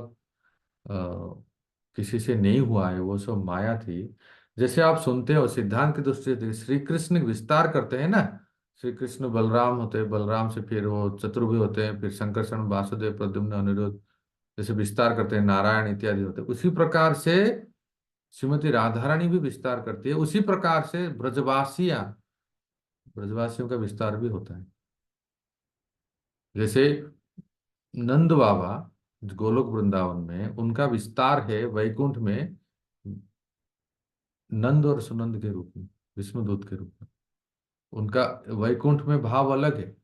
किसी से नहीं हुआ है, वो सब माया थी, जैसे आप सुनते हो सिद्धांत की दृष्टि से श्री कृष्ण विस्तार करते हैं ना, श्री कृष्ण बलराम होते हैं, बलराम से फिर वो चतुर्भुज होते हैं, फिर संकर्षण वासुदेव प्रद्युम्न अनिरुद्ध, जैसे विस्तार करते हैं नारायण इत्यादि होते हैं, उसी प्रकार से श्रीमती राधा रानी भी विस्तार करती है, उसी प्रकार से ब्रजवासियों का विस्तार भी होता है। जैसे नंद बाबा गोलोक वृंदावन में उनका विस्तार है वैकुंठ में नंद और सुनंद के रूप में, विष्णुदूत के रूप में। उनका वैकुंठ में भाव अलग है,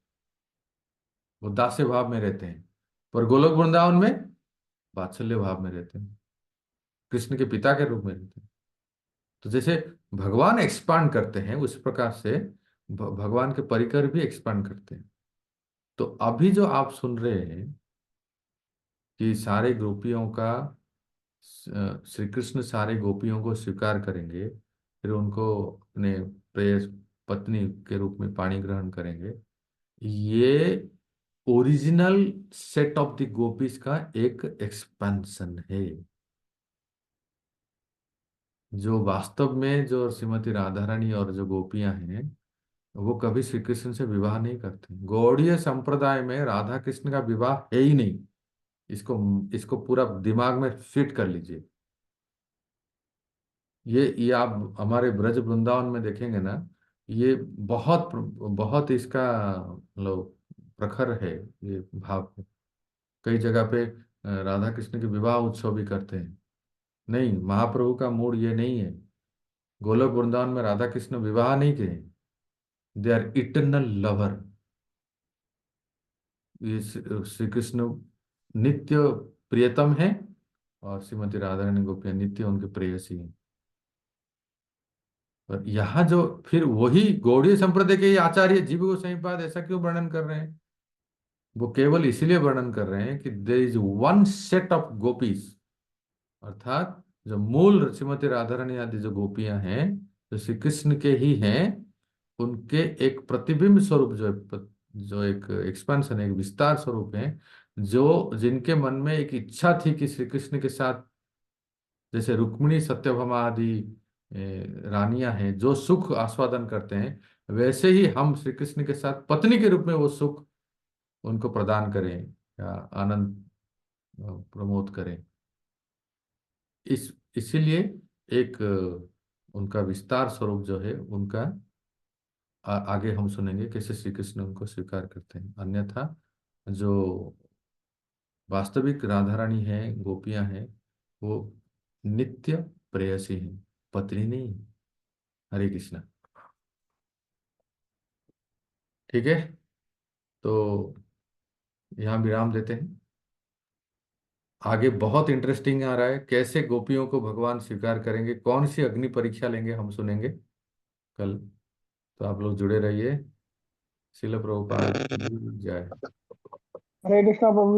वो दास्य भाव में रहते हैं, पर गोलोक वृंदावन में वात्सल्य भाव में रहते हैं, कृष्ण के पिता के रूप में रहते हैं। तो जैसे भगवान एक्सपांड करते हैं उस प्रकार से भगवान के परिकर भी एक्सपांड करते हैं। तो अभी जो आप सुन रहे हैं कि सारे गोपियों का श्री कृष्ण सारे गोपियों को स्वीकार करेंगे, फिर उनको अपने प्रेयस पत्नी के रूप में पाणी ग्रहण करेंगे, ये original set of the gopis का एक एक्सपेंशन है। जो वास्तव में जो श्रीमती राधा रानी और जो गोपियां हैं वो कभी श्री कृष्ण से विवाह नहीं करते। गौड़ीय संप्रदाय में राधा कृष्ण का विवाह है ही नहीं। इसको इसको पूरा दिमाग में फिट कर लीजिए। ये आप हमारे ब्रज वृंदावन में देखेंगे ना, ये बहुत बहुत इसका मतलब प्रखर है ये भाव। कई जगह पे राधा कृष्ण के विवाह उत्सव भी करते हैं। नहीं, महाप्रभु का मूड ये नहीं है। गोलोक वृंदावन में राधा कृष्ण विवाह नहीं किए, दे आर इटर्नल लवर। ये श्री कृष्ण नित्य प्रियतम है और श्रीमती राधा रानी गोपियां नित्य उनके प्रेयसी हैं। पर यहाँ जो फिर वही गौड़ीय संप्रदाय के ही आचार्य जीव गोस्वामीपाद ऐसा क्यों वर्णन कर रहे हैं? वो केवल इसीलिए वर्णन कर रहे हैं कि there is one set of gopis, अर्थात जो मूल श्रीमती राधा रानी आदि जो गोपियां हैं जो श्री कृष्ण के ही हैं, उनके एक प्रतिबिंब स्वरूप जो है, जो एक एक्सपेंशन है, एक विस्तार स्वरूप है, जो जिनके मन में एक इच्छा थी कि श्री कृष्ण के साथ जैसे रुक्मिणी सत्यभामा आदि रानियां हैं जो सुख आस्वादन करते हैं, वैसे ही हम श्री कृष्ण के साथ पत्नी के रूप में वो सुख उनको प्रदान करें या आनंद प्रमोद करें। इसीलिए एक उनका विस्तार स्वरूप जो है उनका आगे हम सुनेंगे कैसे श्री कृष्ण उनको स्वीकार करते हैं। अन्यथा जो वास्तविक राधा रानी है, गोपियां हैं, वो नित्य प्रेयसी हैं, पत्नी नहीं। हरे कृष्णा। ठीक है, तो यहाँ विराम देते हैं। आगे बहुत इंटरेस्टिंग आ रहा है, कैसे गोपियों को भगवान स्वीकार करेंगे, कौन सी अग्नि परीक्षा लेंगे हम सुनेंगे कल। तो आप लोग जुड़े रहिए। शिल प्रभुपाद की जय। हरे कृष्णा प्रभु।